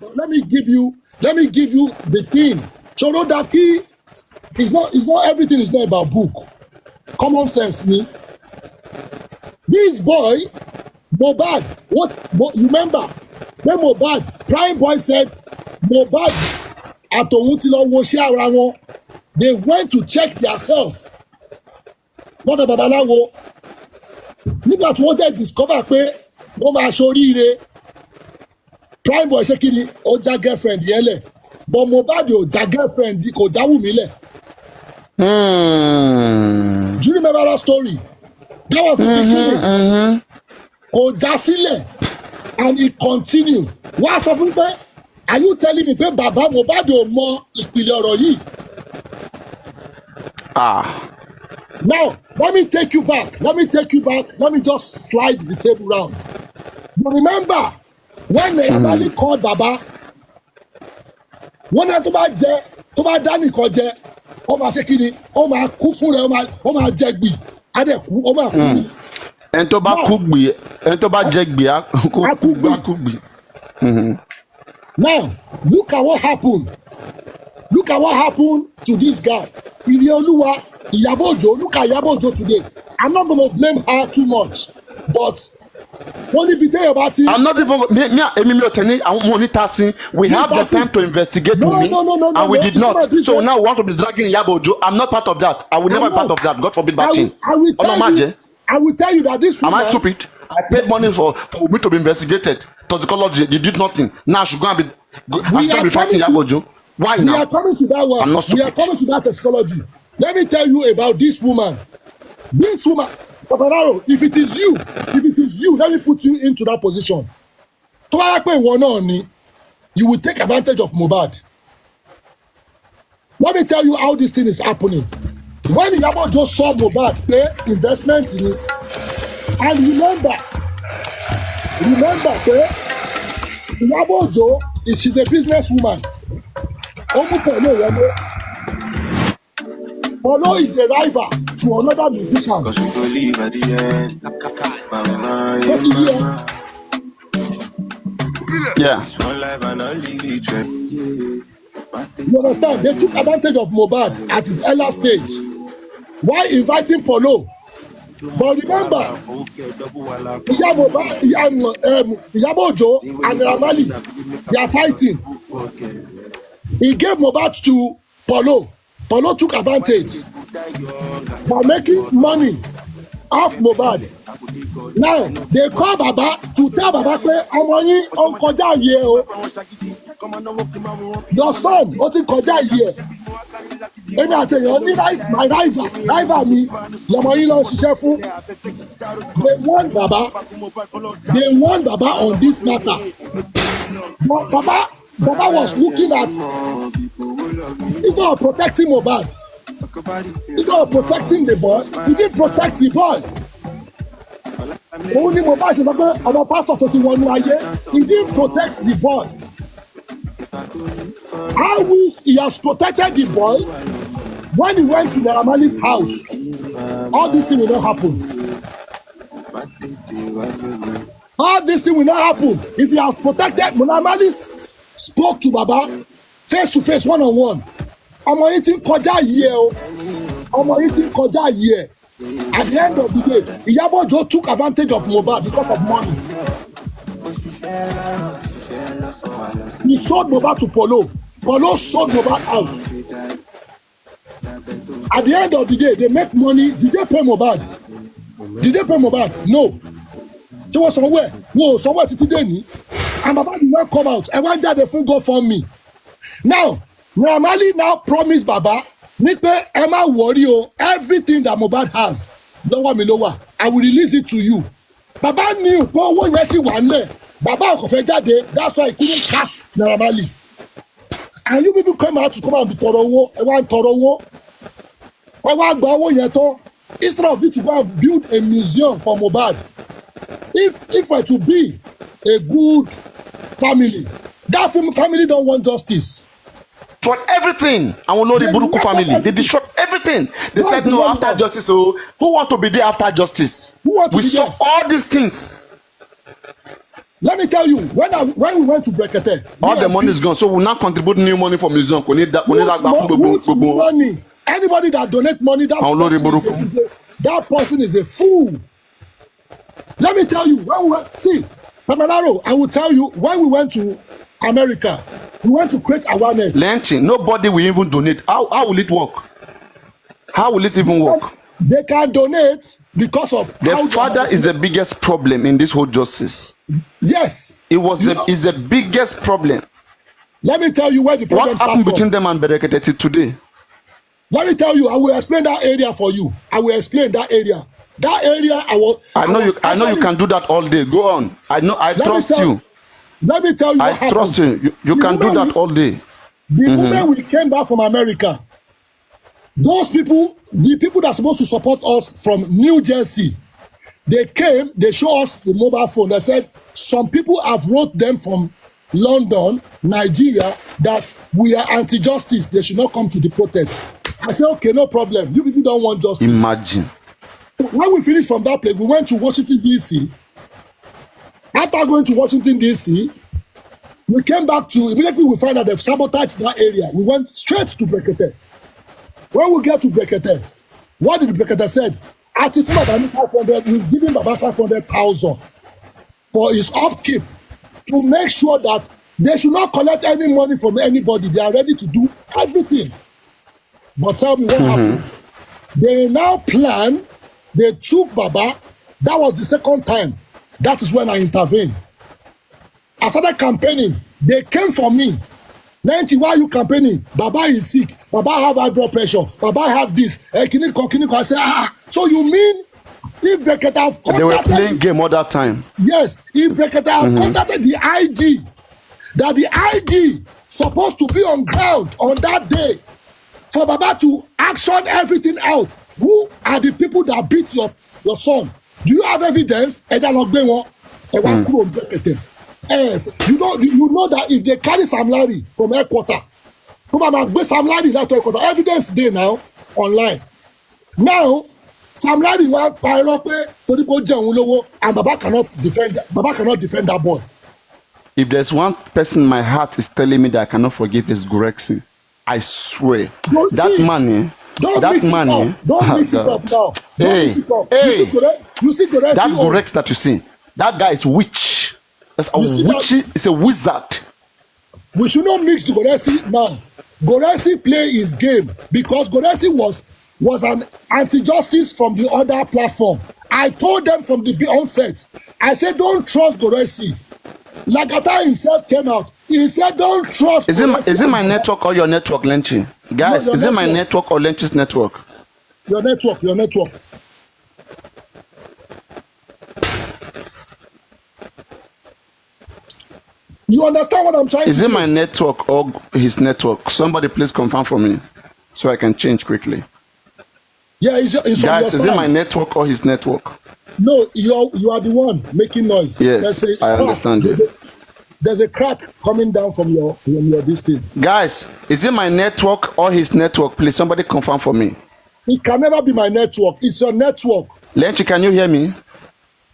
Let me give you the thing. So know that it's not everything is not about book. Common sense me. This boy, mohbad, you remember when mohbad, Prime Boy said mohbad àtòun ti lọ wo ṣé ara wọn, they went to check themselves. Wọ́n dẹ̀ babaláwo nígbà tí wọ́n dẹ̀ discover pé wọ́n máa ṣoríire. Prime Boy ṣé kí ni ó já girlfriend yẹn lẹ̀, but mohbad ò já girlfriend kò já Wùmí lẹ̀. Do you remember that story? That was the beginning. Kò já sílẹ̀ and it continued. Wá sọ fún pé, are you telling me pé bàbá mohbad ò mọ ìpìlẹ̀ ọ̀rọ̀ yìí? Now, let me take you back. Let me just slide the table round. You remember when Emily called Baba? Wọ́n náà tó bá dá nìkan jẹ, ó máa ṣe kí ni? Ó máa kú fún rẹ̀, ó máa jẹ gbì, á dẹ̀ kú, ó máa kú ni. Ẹni tó bá kú gbì, ẹni tó bá jẹ gbì, á kú gbì. Now, look at what happened. Look at what happened to this guy. Irioluwa, Iyabo Ojo, look at Iyabo Ojo today. I'm not going to blame her too much, but only be there about it. I'm not even we have the time to investigate No, me, and we did not. It's So now we want to be dragging Iyabo Ojo. I'm not part of that. I will never be part of that. God forbid that thing. I will tell you that this Am woman, I stupid? I paid money for me to be investigated. Toxicology, they did nothing. Now I should go and be fighting Iyabo Ojo. Why we now? are coming to that one. I'm not We are stupid. coming to that psychology. Let me tell you about this woman. This woman, Papararo, if it is you, let me put you into that position. Tó bá yẹ pé ìwọ náà ni, you will take advantage of mohbad. Let me tell you how this thing is happening. When Iyabo Ojo saw mohbad pay investment in it, and remember pé Iyabo Ojo, she's a businesswoman. Polo is a rival to another musician. Cause we gon' leave at the end. Mama, Yeah. one life and I'll leave it. You understand? They took advantage of mohbad at his earlier stage while inviting Polo. But remember, Iyabo Ojo and Ramali, they are fighting. He gave mohbad to Polo. Polo took advantage by making money off mohbad. Now they call Baba to tell Baba pé ọmọ yín ó ń kọjá yìí o. Your son ó ti kọjá yìí ẹ̀. Èmi àtẹ̀yàn ní my rival mi lọmọ yín lọ ṣiṣẹ́ fún. They warn Baba on this matter. But Baba was looking at, instead of protecting mohbad, instead of protecting the boy, he didn't protect the boy. Only mohbad ṣe sọ pé ọmọ pastor tó ti wọnú ayé, he didn't protect the boy. I wish he has protected the boy when he went to Naramali's house. All this thing will not happen. All this thing will not happen if he has protected. Naramali spoke to Baba face to face, one on one. Ọmọ yìí ti ń kọjá yìí o. Ọmọ yìí ti ń kọjá yìí. At the end of the day, Iyabo Ojo took advantage of mohbad because of money. He sold mohbad to Polo. Polo sold mohbad out. At the end of the day, they make money. Did they pay mohbad? No. They were somewhere. Whoa, somewhere today. And Baba did not come out. I want that the phone go for me. Now, Ramali now promised Baba, Nipe Emma worry o, everything that mohbad has, lower, I will release it to you. Baba knew, but one yes he won there. Baba kò fẹ́ jáde, that's why he couldn't catch Ramali. And you people come out to come and be tọrọ owó, ẹ wá ń tọrọ owó. Ẹ wá gba owó yẹn tán. Instead of you to go and build a museum for mohbad. If we're to be a good family, that family don't want justice. Destroyed everything. I will know the Buruku family. They destroyed everything. They said no after justice. So who want to be there after justice? We saw all these things. Let me tell you, when we went to Brekete, all the money is gone, so we now contribute new money for museum. We need that money. Anybody that donate money, that person is a fool. Let me tell you, when we went, see, Pamanaro, I will tell you, when we went to America, we went to create awareness. Lenchi, nobody will even donate. How will it work? How will it even work? They can donate because of the father is the biggest problem in this whole justice. Yes, it was is the biggest problem. Let me tell you where the problem what happened between them and Berekete today. Let me tell you, I will explain that area for you. I will explain that area. That area, I know you can do that all day. Go on. I trust you. Let me tell you what happened. Trust you. You can do that all day. The moment we came back from America, those people, the people that are supposed to support us from New Jersey, they came, they show us the mobile phone. They said some people have wrote them from London, Nigeria, that we are anti-justice. They should not come to the protest. I said, okay, no problem. You people don't want justice. Imagine. So when we finished from that place, we went to Washington, D.C. After going to Washington, D.C., we came back to, immediately we find out they've sabotaged that area. We went straight to Brekete. When we get to Brekete, what did Brekete said? Atifuma Bani 500, we've given Baba 500,000 for his upkeep to make sure that they should not collect any money from anybody. They are ready to do everything. But tell me what happened. They now plan, they took Baba. That was the second time. That is when I intervened. I started campaigning. They came for me. lenchi, why are you campaigning? Baba is sick. Baba have high blood pressure. Baba have this. I say, so you mean if Brekete have contacted... They were playing game all that time. Yes. If Brekete have contacted the IG, that the IG supposed to be on ground on that day for Baba to action everything out. Who are the people that beat your son? Do you have evidence? You know that if they carry Sam Larry from headquarters, evidence there now online. Now, Sam Larry and Baba cannot defend that boy. If there's one person my heart is telling me that I cannot forgive is Gurexi. I swear. Don't money. Don't mix it up now. Hey, you see that Gorex that you see, that guy is witch. That's a witch. It's a wizard. We should not mix the Goresi now. Goresi play his game because Goresi was an anti-justice from the other platform. I told them from the onset. I said, don't trust Goresi. Lagata himself came out. He said, don't trust. Is it my network or your network, Lenchi? Guys, is it my network or Lenchi's network? Your network. You understand what I'm trying to say? Is it my network or his network? Somebody please confirm for me so I can change quickly. Yeah, it's guys, is it my network or his network? No, you are the one making noise. Yes, I understand it. There's a crack coming down from your this thing. Guys, is it my network or his network? Please, somebody confirm for me. It can never be my network. It's your network. Lenchi, can you hear me?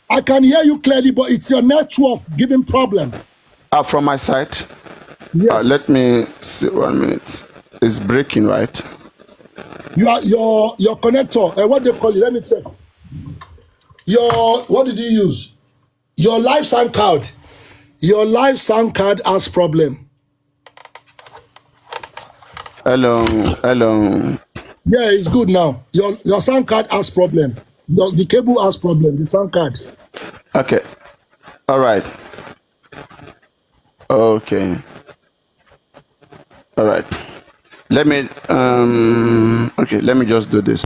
I can hear you clearly, but it's your network giving problem. From my side? Yes. Let me see 1 minute. It's breaking, right? Your connector. What they call it? Let me check. What did you use? Your live sound card. Your live sound card has problem. Hello. Yeah, it's good now. Your sound card has problem. The cable has problem. The sound card. Okay. All right. Okay. All right. Let me let me just do this.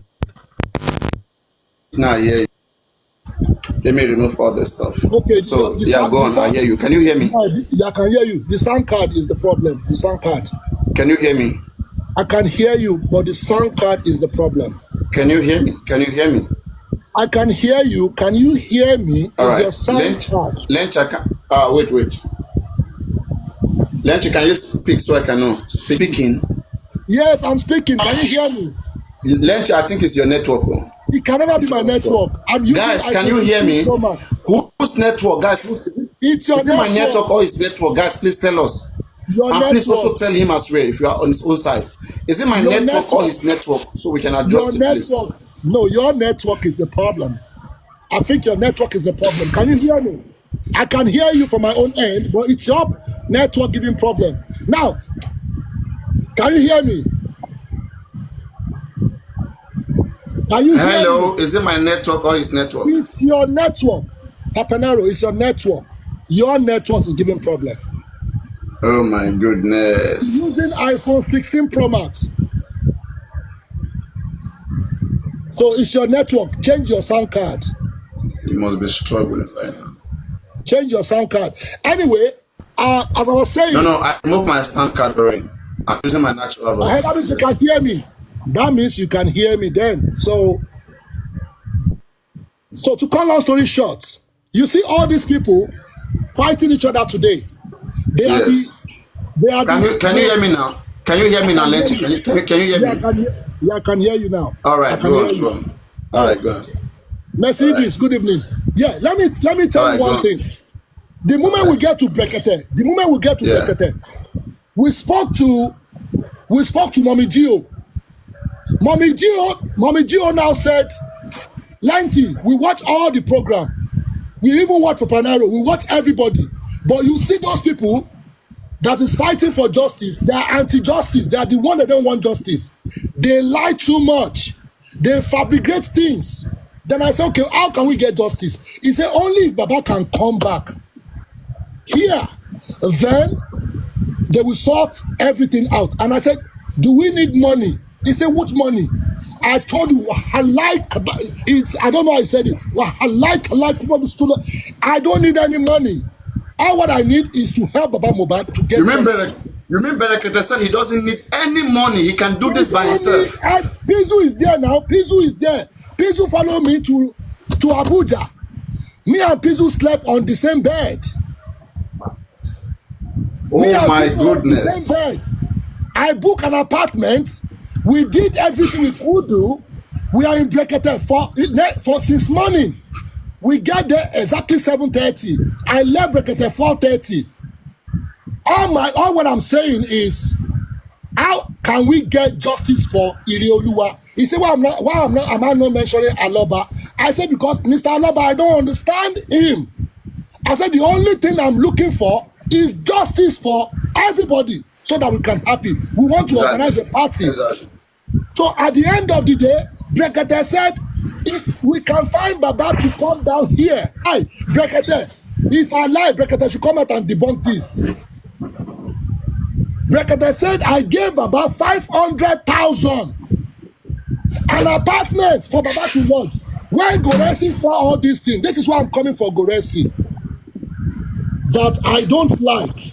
Now, yeah. Let me remove all this stuff. Okay. So go on. I hear you. Can you hear me? Yeah, I can hear you. The sound card is the problem. The sound card. Can you hear me? I can hear you, but the sound card is the problem. Can you hear me? I can hear you. Can you hear me? All right. Your sound card. Lenchi, wait. Lenchi, can you speak so I can know? Speaking. Yes, I'm speaking. Can you hear me? Lenchi, I think it's your network. It can never be my network. Guys, can you hear me? Whose network? Guys, It's your Is it my network. network or his network? Guys, please tell us. Your And please also network. tell him as well if you are on his own side. Is it my Your network or network. his network? So we can Your adjust it, please. network. No, your network is the problem. I think your network is the problem. Can you hear me? I can hear you from my own end, but it's your network giving problem. Now, can you hear me? Can you hear me? Hello, is it my network or his network? It's your network. Papanaro, it's your network. Your network is giving problem. Oh my goodness. Using iPhone 16 Pro Max. So it's your network. Change your sound card. You must be struggling right now. Change your sound card. Anyway, as I was saying, No, I removed my sound card already. I'm using my natural voice. that means you can hear me. That means you can hear me then. So to cut long story short, you see all these people fighting each other today. They are Yes. Can you hear me now? Can you hear me now, Lenchi? Can you hear me? I can hear you now. All right, go on. All right, go on. Mercy Idris, good evening. Yeah, let me tell you one thing. The moment we get to Brekete, we spoke to Mommy Gio. Mommy Gio now said, Lanty, we watch all the program. We even watch Papanaro. We watch everybody. But you see those people that is fighting for justice, they are anti-justice. They are the one that don't want justice. They lie too much. They fabricate things. Then I said, okay, how can we get justice? He said, only if Baba can come back here, then they will sort everything out. And I said, do we need money? He said, what money? I told you, I don't know how he said it. I don't need any money. All what I need is to help Baba Mohbad to get justice. Remember, Berekete said he doesn't need any money. He can do this by himself. Pizu is there now. Pizu is there. Pizu follow me to Abuja. Me and Pizu slept on the same bed. Oh my goodness. I booked an apartment. We did everything we could do. We are in Brekete for since morning. We get there exactly 7:30. I left Brekete 4:30. All what I'm saying is, how can we get justice for Irioluwa? He said, why am I not mentioning Aloba? I said, because Mr. Aloba, I don't understand him. I said, the only thing I'm looking for is justice for everybody so that we can happy. We want to organize a party. So at the end of the day, Brekete said, if we can find Baba to come down here, Brekete, if I lie, Brekete should come out and debunk this. Brekete said, I gave Baba 500,000 an apartment for Baba to lodge. When Goresi saw all these things, this is why I'm coming for Goresi, that I don't like.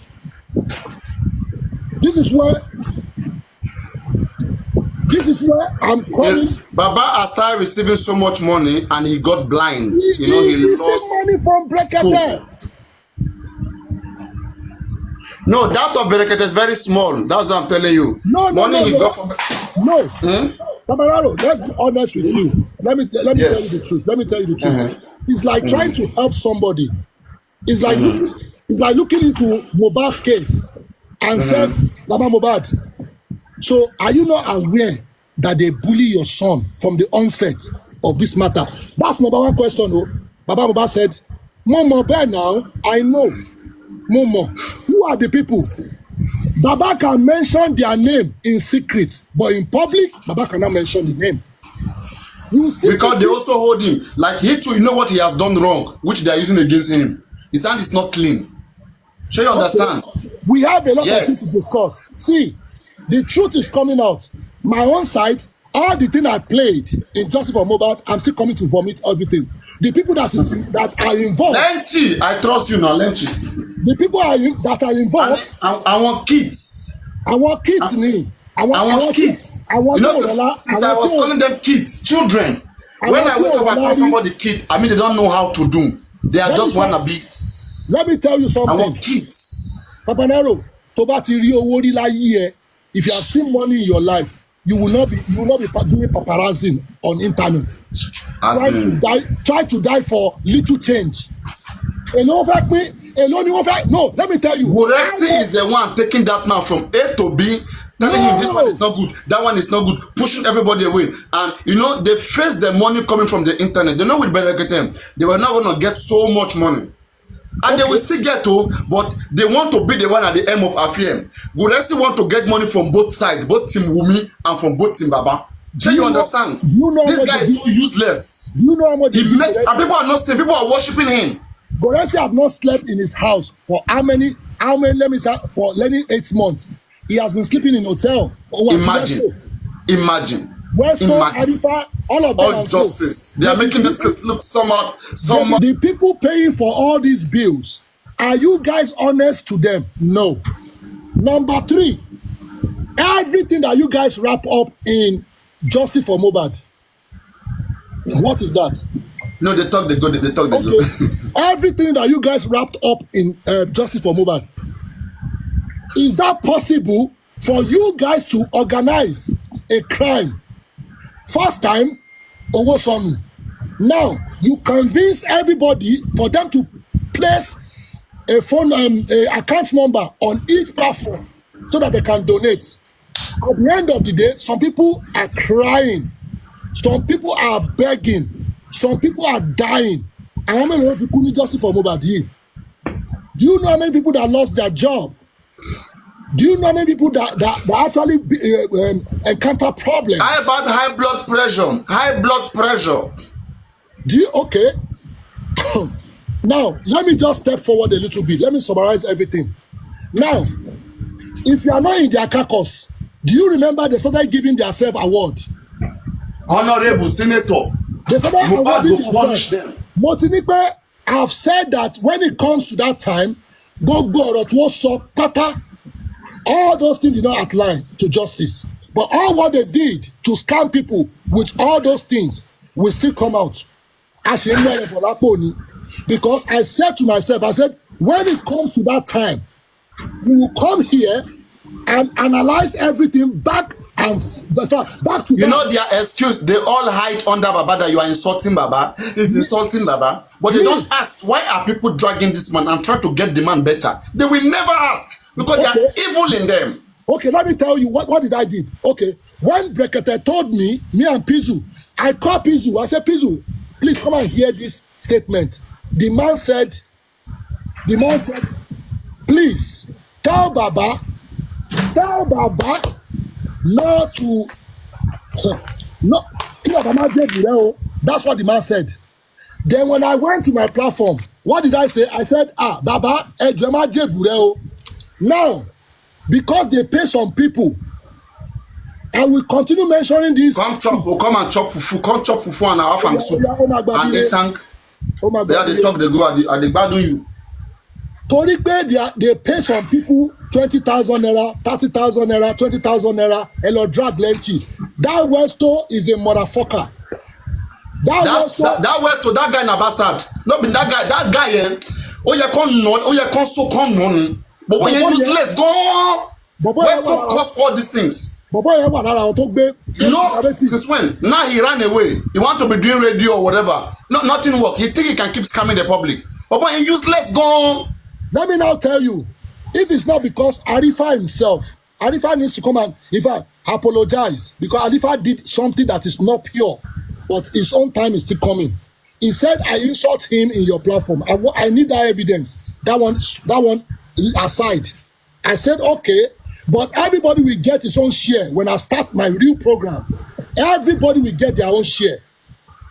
This is where I'm coming. Baba has started receiving so much money and he got blind. He received money from Brekete. No, that of Berekete is very small. That's what I'm telling you. No. Got from... No. Papararo, let's be honest with you. Let me tell you the truth. Let me tell you the truth. It's like trying to help somebody. It's like looking into Mohbad's case and said, Baba Mohbad, so are you not aware that they bully your son from the onset of this matter? That's number one question. Baba Mohbad said, Momo, by now, I know. Momo, who are the people? Baba can mention their name in secret, but in public, Baba cannot mention the name. Because they also hold him. Like he too, you know what he has done wrong, which they are using against him. His hand is not clean. Sure you understand? We have a lot of things to discuss. See, the truth is coming out. My own side, all the things I played in Justice for Mohbad, I'm still coming to vomit everything. The people that are involved. Lenchi, I trust you now, Lenchi. The people that are involved. I want kids. I want kids, me. I want kids. I want since I was calling them kids, children. When I wake up and call somebody kid, I mean they don't know how to do. They are just wannabes. Let me tell you something. I want kids. Papanaro, if you have seen money in your life, you will not be doing paparazzi on internet. Try to die for little change. You know, back me. Alone you want no, let me tell you. Gorexi is the one taking that man from A to B, telling him this one is not good, that one is not good, pushing everybody away. And you know, they face the money coming from the internet. They know with Berekete, they were not going to get so much money. And they will still get to, but they want to be the one at the end of affair. Gorexi want to get money from both sides, both Team Wumi and from both Team Baba. Do you understand? Do you know this guy is so useless. Do you know how much and people are not saying, people are worshiping him. Gorexi have not slept in his house for how many, let me say, for 8 months. He has been sleeping in hotel. Imagine. Weston, Arifa, all of them. All justice. They are making this case look somehow. The people paying for all these bills, are you guys honest to them? No. Number 3, everything that you guys wrap up in justice for mohbad. What is that? No, they talk, they go. Everything that you guys wrapped up in justice for mohbad, is that possible for you guys to organize a crime? First time, Owosonu. Now you convince everybody for them to place a phone account number on each platform so that they can donate. At the end of the day, some people are crying, some people are begging, some people are dying. And how many people need justice for mohbad? Do you know how many people that lost their job? Do you know how many people that actually encounter problems? How about high blood pressure? High blood pressure. Do you okay? Now let me just step forward a little bit. Let me summarize everything. Now, if you are not in their caucus, do you remember they started giving themselves award? Honorable Senator. They started awarding themselves. Motinipe have said that when it comes to that time, all those things did not outline to justice. But all what they did to scam people with all those things will still come out. Because I said to myself, I said, when it comes to that time, we will come here and analyze everything back and back to you know their excuse, they all hide under Baba that you are insulting Baba. He's insulting Baba. But they don't ask, why are people dragging this man and try to get the man better? They will never ask because they are evil in them. Okay, let me tell you what did I did. Okay, when Brekete told me and Pizu, I called Pizu. I said, Pizu, please come and hear this statement. The man said, please tell Baba not to that's what the man said. Then when I went to my platform, what did I say? I said, Baba, now, because they pay some people, I will continue mentioning this. Come and chop fufu, and a half and soup. And they thank. They talk, they go, and they bad you. Tori they pay some people 20,000 naira, 30,000 naira, 20,000 naira, and drag lenchi. That Westo is a motherfucker. That guy na bastard. No be that guy, oh you can't so come on. But when you useless, go. Westo cause all these things. You know, since when? Now he ran away. He want to be doing radio or whatever. Nothing work. He think he can keep scamming the public. But when you useless, go. Let me now tell you, if it's not because Arifa himself, Arifa needs to come and, in fact, apologize because Arifa did something that is not pure, but his own time is still coming. He said, I insult him in your platform. I need that evidence. That one aside. I said, okay, but everybody will get his own share when I start my real program. Everybody will get their own share.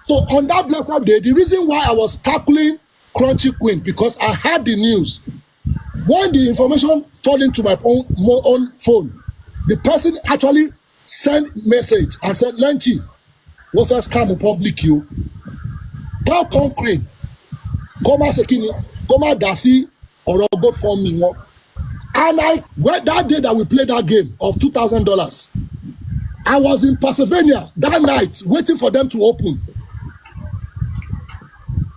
So on that blessed day, the reason why I was tackling Crunchy Queen, because I had the news. When the information fall into my own phone, the person actually sent message and said, Lenchi, what first come public you? Tell Concrete, come out Sekini, come out Dasi, or go for me. And that day that we played that game of $2,000, I was in Pennsylvania that night waiting for them to open.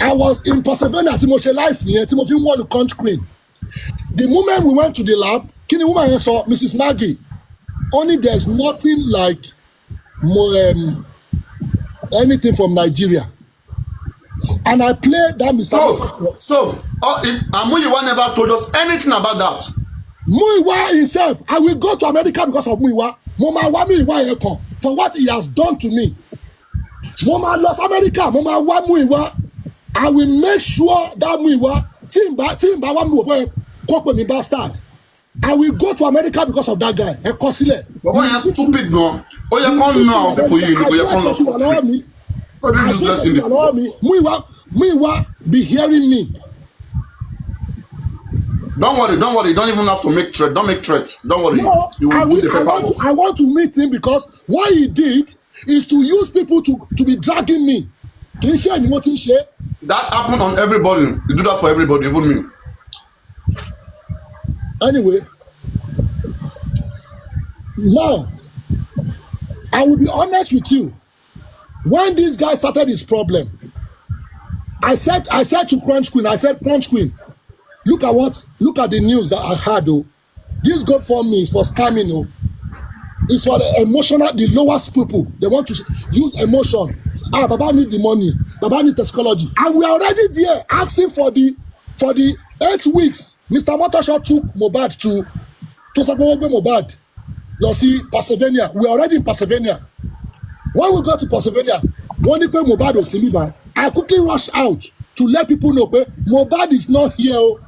I was in Pennsylvania, Timothy Life here, Timothy won the country queen. The moment we went to the lab, Kini woman saw Mrs. Maggie. Only there's nothing like anything from Nigeria. And I played that Mr. So if Muyiwa never told us anything about that. Muyiwa himself, I will go to America because of Muyiwa. Mama wa Muyiwa yẹn kan for what he has done to me. Mama lost America, Mama wa Muyiwa. I will make sure that Muyiwa Timba wa Muyiwa kó pè mí bastard. I will go to America because of that guy. Ẹ kọ sílẹ̀. Bàbá yẹn stupid gan. Ó yẹ kó ná àwọn pípọ̀ yìí ni, ó yẹ kó lọ fún free. Muyiwa be hearing me. Don't worry. You don't even have to make threat. Don't make threats. Don't worry. No, You will do the paperwork. I want to meet him because what he did is to use people to be dragging me. Kì í ṣe ẹni wọ́n ti ń ṣe. That happened on everybody. You do that for everybody, even me. Anyway, now I will be honest with you. When this guy started his problem, I said to Crunch Queen, Crunch Queen, look at the news that I had. Oh, this GoFundMe is for scamming. Oh, it's for the emotional, the lowest people. They want to use emotion. Baba need the money. Baba need psychology, and we are already there asking for the 8 weeks. Mr. Motosho took mohbad to Sakowogbe mohbad. You see, Pennsylvania. We are already in Pennsylvania. When we got to Pennsylvania, wọ́n ní pé mohbad ò sí níbà. I quickly rush out to let people know pé mohbad is not here. Oh.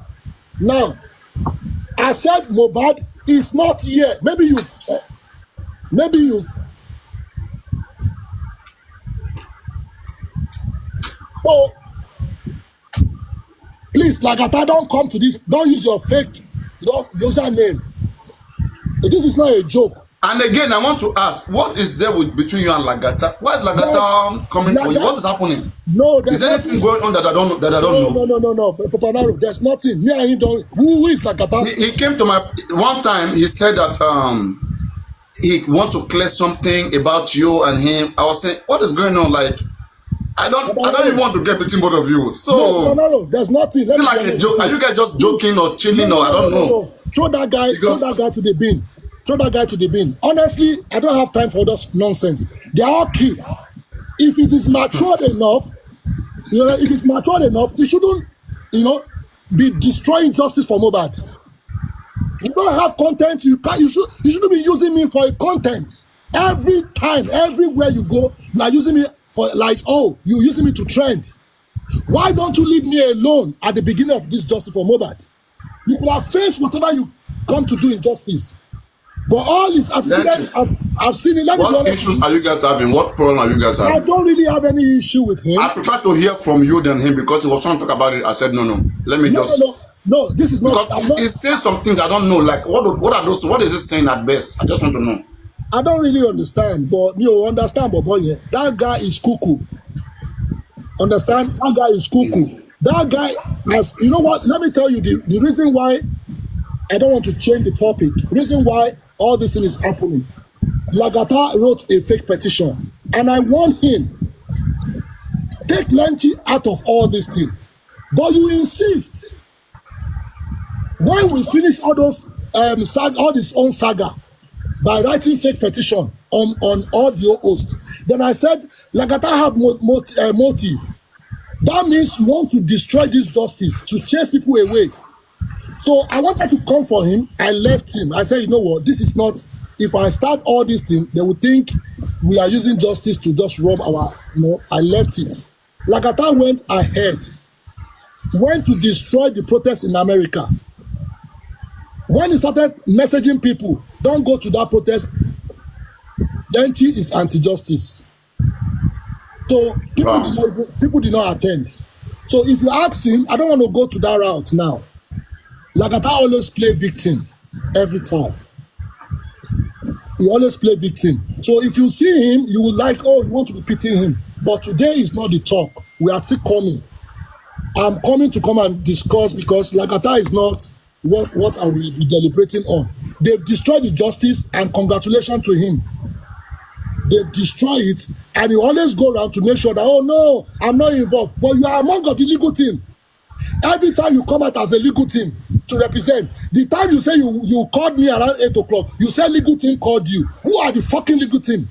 Now, I said mohbad is not here. Maybe you. So, please, Lagata, don't come to this. Don't use your fake username. This is not a joke. And again, I want to ask, what is there between you and Lagata? Why is Lagata coming for you? What is happening? No, is there anything going on that I don't know? No. Paparaino, there's nothing. Me and him don't. Who is Lagata? He came to my one time. He said that he want to clear something about you and him. I was saying, what is going on? Like, I don't even want to get between both of you. So no, there's nothing. Is it like a joke? Are you guys just joking or chilling or I don't know? No. Throw that guy to the bin. Honestly, I don't have time for those nonsense. They are all kids. If it is matured enough, you shouldn't, be destroying justice for mohbad. You don't have content. You shouldn't be using me for content. Every time, everywhere you go, you are using me for you're using me to trend. Why don't you leave me alone at the beginning of this justice for mohbad? You could have faced whatever you come to do in justice. But all is I've seen it. What issues are you guys having? What problem are you guys having? I don't really have any issue with him. I prefer to hear from you than him because he was trying to talk about it. I said no. Let me No, this is not. Because he says some things I don't know. Like what are those? What is he saying at best? I just want to know. I don't really understand, but you understand, but boy, that guy is cuckoo. Understand? That guy is cuckoo. That guy has. You know what? Let me tell you the reason why I don't want to change the topic. The reason why all this thing is happening. Lagata wrote a fake petition, and I want him take lenchiB out of all this thing. But you insist. When we finish all those all this own saga by writing fake petition on audio host, then I said Lagata have motive. That means you want to destroy this justice to chase people away. So I wanted to come for him. I left him. I said, you know what? This is not. If I start all this thing, they will think we are using justice to just rob our. I left it. Lagata went ahead, went to destroy the protests in America. When he started messaging people, don't go to that protest. lenchiB is anti-justice. So people did not attend. So if you ask him, I don't want to go to that route now. Lagata always play victim every time. He always play victim. So if you see him, you will you want to be pitying him. But today is not the talk. We are still coming. I'm coming to come and discuss because Lagata is not what I will be deliberating on. They've destroyed the justice, and congratulations to him. They've destroyed it, and you always go around to make sure that, oh no, I'm not involved. But you are among of the legal team. Every time you come out as a legal team to represent, the time you say you called me around 8 o'clock, you say legal team called you. Who are the fucking legal team?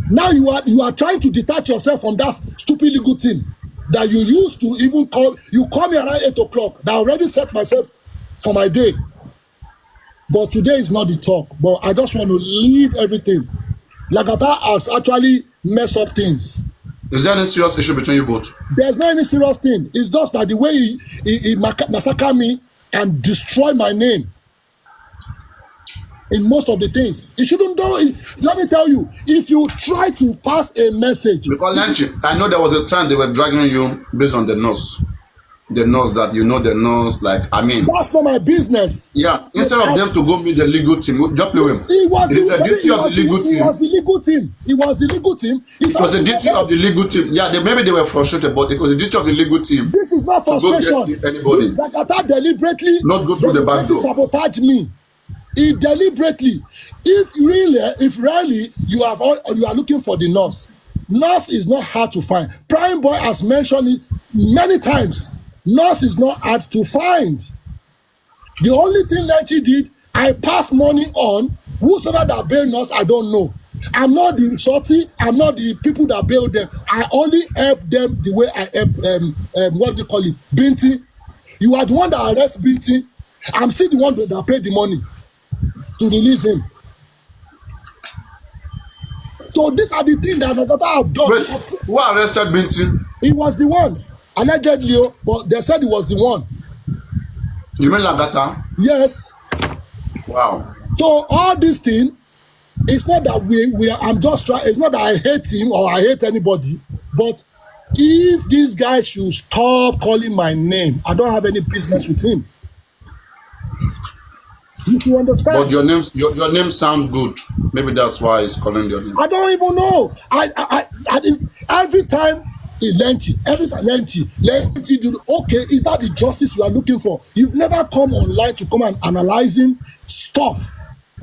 Now you are trying to detach yourself from that stupid legal team that you used to even call. You call me around 8 o'clock. That I already set myself for my day. But today is not the talk. But I just want to leave everything. Lagata has actually messed up things. Is there any serious issue between you both? There's not any serious thing. It's just that the way he massacred me and destroyed my name in most of the things. He shouldn't do it. Let me tell you, if you try to pass a message. Because lenchiB, I know there was a time they were dragging you based on the nose. The nose that you know the nose, like, I mean. That's not my business. Yeah, instead of them to go meet the legal team, just play with him. It was the duty of the legal team. It was the legal team. It was the legal team. It was the duty of the legal team. Yeah, maybe they were frustrated, but it was the duty of the legal team. This is not frustration. Anybody. Lagata deliberately Not go through the back door. Sabotage me. He deliberately. If really you are looking for the nurse is not hard to find. Prime Boy has mentioned it many times. Nurse is not hard to find. The only thing lenchiB did, I pass money on. Whosoever that bail nurse, I don't know. I'm not the shorty. I'm not the people that bail them. I only help them the way I help what do you call it, Binti. You are the one that arrest Binti. I'm still the one that paid the money to release him. So these are the things that Lagata have done. Wait, who arrested Binti? He was the one. Allegedly, but they said he was the one. You mean Lagata? Yes. Wow. So all this thing, it's not that I'm just trying. It's not that I hate him or I hate anybody. But if this guy should stop calling my name, I don't have any business with him. You understand? But your name sounds good. Maybe that's why he's calling your name. I don't even know. Every time. lenchiB do. Okay, is that the justice you are looking for? You've never come online to come and analyzing stuff.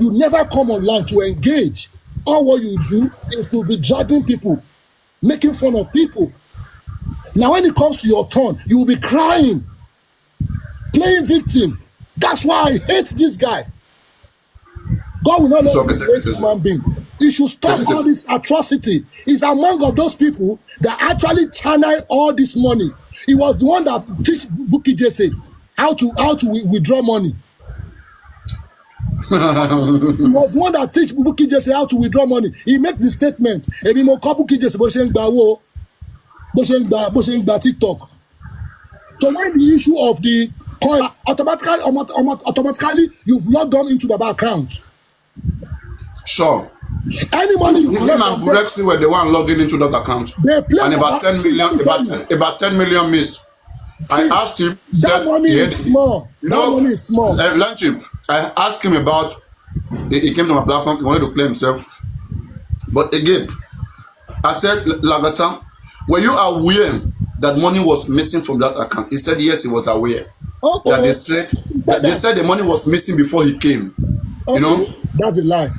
You never come online to engage. All what you do is to be dragging people, making fun of people. Now when it comes to your turn, you will be crying, playing victim. That's why I hate this guy. God will not let me hate human being. He should stop all this atrocity. He's among of those people that actually channel all this money. He was the one that teach Bukky Jesse how to withdraw money. He was the one that teach Bukky Jesse how to withdraw money. He make the statement. Ebi mo call Bukky Jesse bó ṣe ń gba TikTok. So when the issue of the coin automatically you've logged on into Baba account. Sure. Any money you him and Burexi were the one logging into that account. They play and about 10 million missed. See, I asked him. That money is small. Money is small. lenchiB, I asked him about. He came to my platform. He wanted to play himself. But again, I said, Lagata, were you aware that money was missing from that account? He said yes, he was aware. Okay. That they said the money was missing before he came. Okay. You know, that's a lie.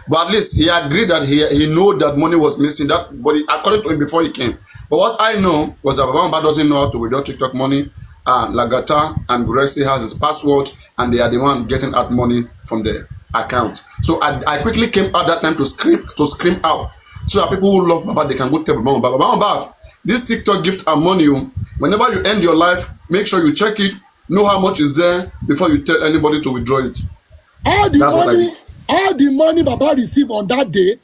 But at least he agreed that he knew that money was missing. But according to him before he came. But what I know was that Baba doesn't know how to withdraw TikTok money. Lagata and Burexi has his password, and they are the one getting that money from the account. So I quickly came out that time to scream out, so that people who love Baba, they can go tell Baba, this TikTok gift and money. Whenever you end your life, make sure you check it, know how much is there before you tell anybody to withdraw it. All the money Baba received on that day,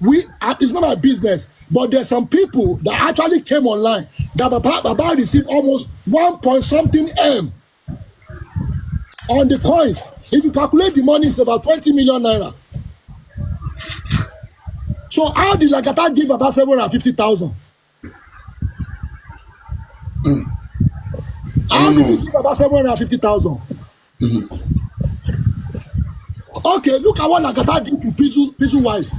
it's not my business. But there's some people that actually came online that Baba received almost 1.something M on the coins. If you calculate the money, it's about 20 million naira. So how did Lagata give Baba 750,000? How did he give Baba 750,000? Okay, look at what Lagata did to Pisu wife.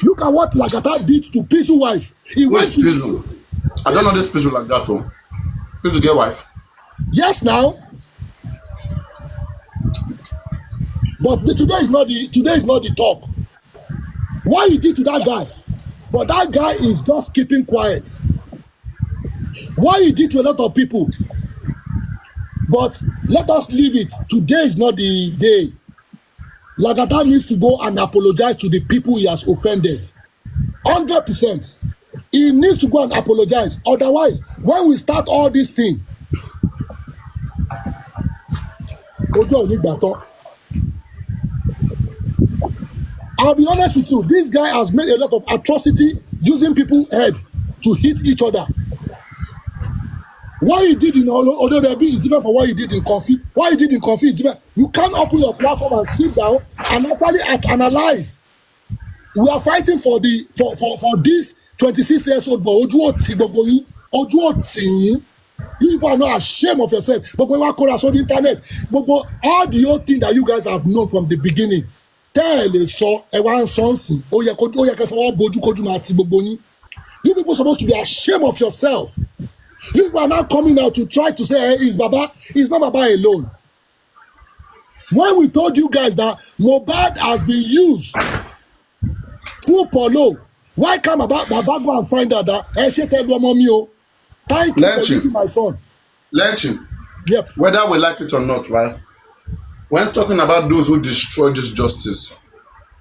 Look at what Lagata did to Pisu wife. He went to Pisu. I don't know this Pisu like that though. Pisu get wife. Yes, now. But today is not the talk. What he did to that guy, but that guy is just keeping quiet. What he did to a lot of people. But let us leave it. Today is not the day. Lagata needs to go and apologize to the people he has offended. 100%. He needs to go and apologize. Otherwise, when we start all this thing, I'll be honest with you, this guy has made a lot of atrocity using people's head to hit each other. What he did in Ododebi is different from what he did in Kofi. What he did in Kofi is different. You can't open your platform and sit down and actually analyze. We are fighting for this 26 years old boy. You people are not ashamed of yourself. But when I call us on the internet, all the old thing that you guys have known from the beginning, tell so you people are supposed to be ashamed of yourself. You people are now coming out to try to say, hey, it's Baba. It's not Baba alone. When we told you guys that mohbad has been used through Polo, why can't Baba go and find out that thank you for using my son? lenchiB. Yep. Whether we like it or not, right? When talking about those who destroy this justice,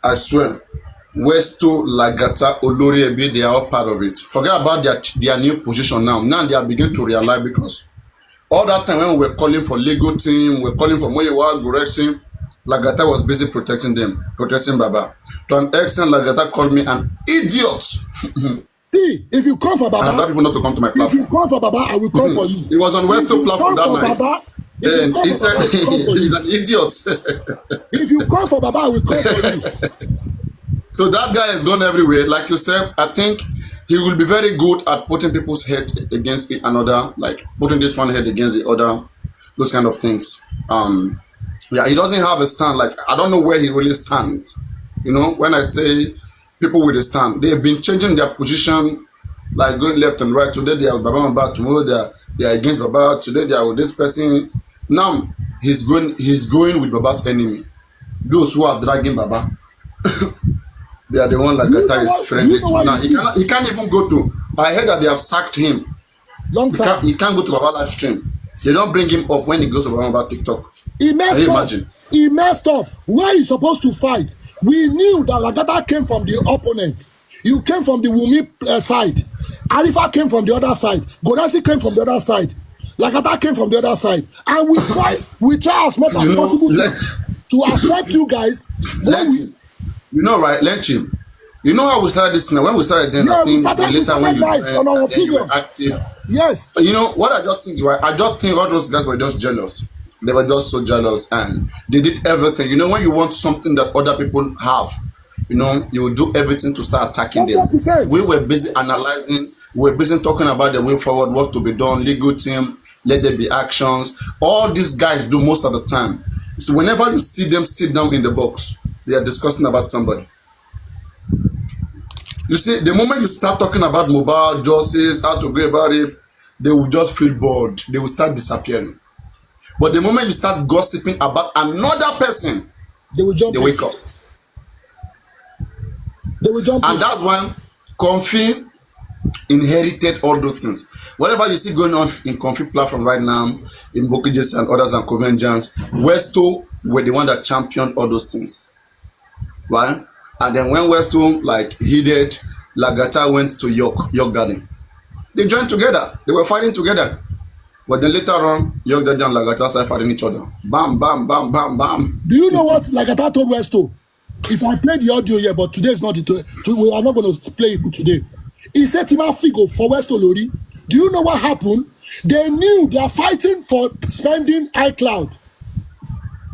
I swear, Westo, Lagata, Olori Ebi, they are all part of it. Forget about their new position now. Now they are beginning to realize, because all that time when we were calling for legal team, we were calling for Moyewa, Goreksi, Lagata was busy protecting them, protecting Baba. To an extent, Lagata called me an idiot. See, if you come for Baba, and I tell people not to come to my platform. if you come for Baba, I will come for you. He was on Westo platform that night. Baba, Then he said he's an idiot. if you come for Baba, I will come for you. So that guy has gone everywhere. Like you said, I think he will be very good at putting people's head against another, like putting this one head against the other, those kind of things. Yeah, he doesn't have a stand. Like, I don't know where he really stands. You know, when I say people with a stand, they have been changing their position, like going left and right. Today they are with Baba, tomorrow they are against Baba. Today they are with this person. Now he's going with Baba's enemy. Those who are dragging Baba. They are the one like that is friendly to. Now he can't even go to. I heard that they have sacked him. Long time. He can't go to Baba live stream. They don't bring him up when he goes to Baba TikTok. He messed Can you up. imagine? He messed up. Where he's supposed to fight. We knew that Lagata came from the opponent. You came from the Wumi side. Alifa came from the other side. Godasi came from the other side. Lagata came from the other side. And we try as much as possible to accept you guys. You know, right, lenchiB. You know how we started this now? When we started then, Yeah, I think later when you were active. Yes. You know what I just think, right? I just think all those guys were just jealous. They were just so jealous, and they did everything. You know, when you want something that other people have, you know, you will do everything to start attacking them. 100%. We were busy analyzing. We were busy talking about the way forward, what to be done, legal team, let there be actions. All these guys do most of the time. So whenever you see them sit down in the box, they are discussing about somebody. You see, the moment you start talking about mohbad, justice, how to go about it, they will just feel bored. They will start disappearing. But the moment you start gossiping about another person, They will jump. they wake up. They will jump. And that's when Comfy inherited all those things. Whatever you see going on in Comfy platform right now, in Bokijes and others and Conventions, Westo were the one that championed all those things. Right? And then when Westo heeded, Lagata went to York Garden. They joined together. They were fighting together. But then later on, York Garden and Lagata started fighting each other. Bam, bam, bam, bam, bam. Do you know what Lagata told Westo? If I play the audio here, but today is not the we are not going to play it today. He said Tima Figo for Westo Lori. Do you know what happened? They knew they are fighting for spending iCloud.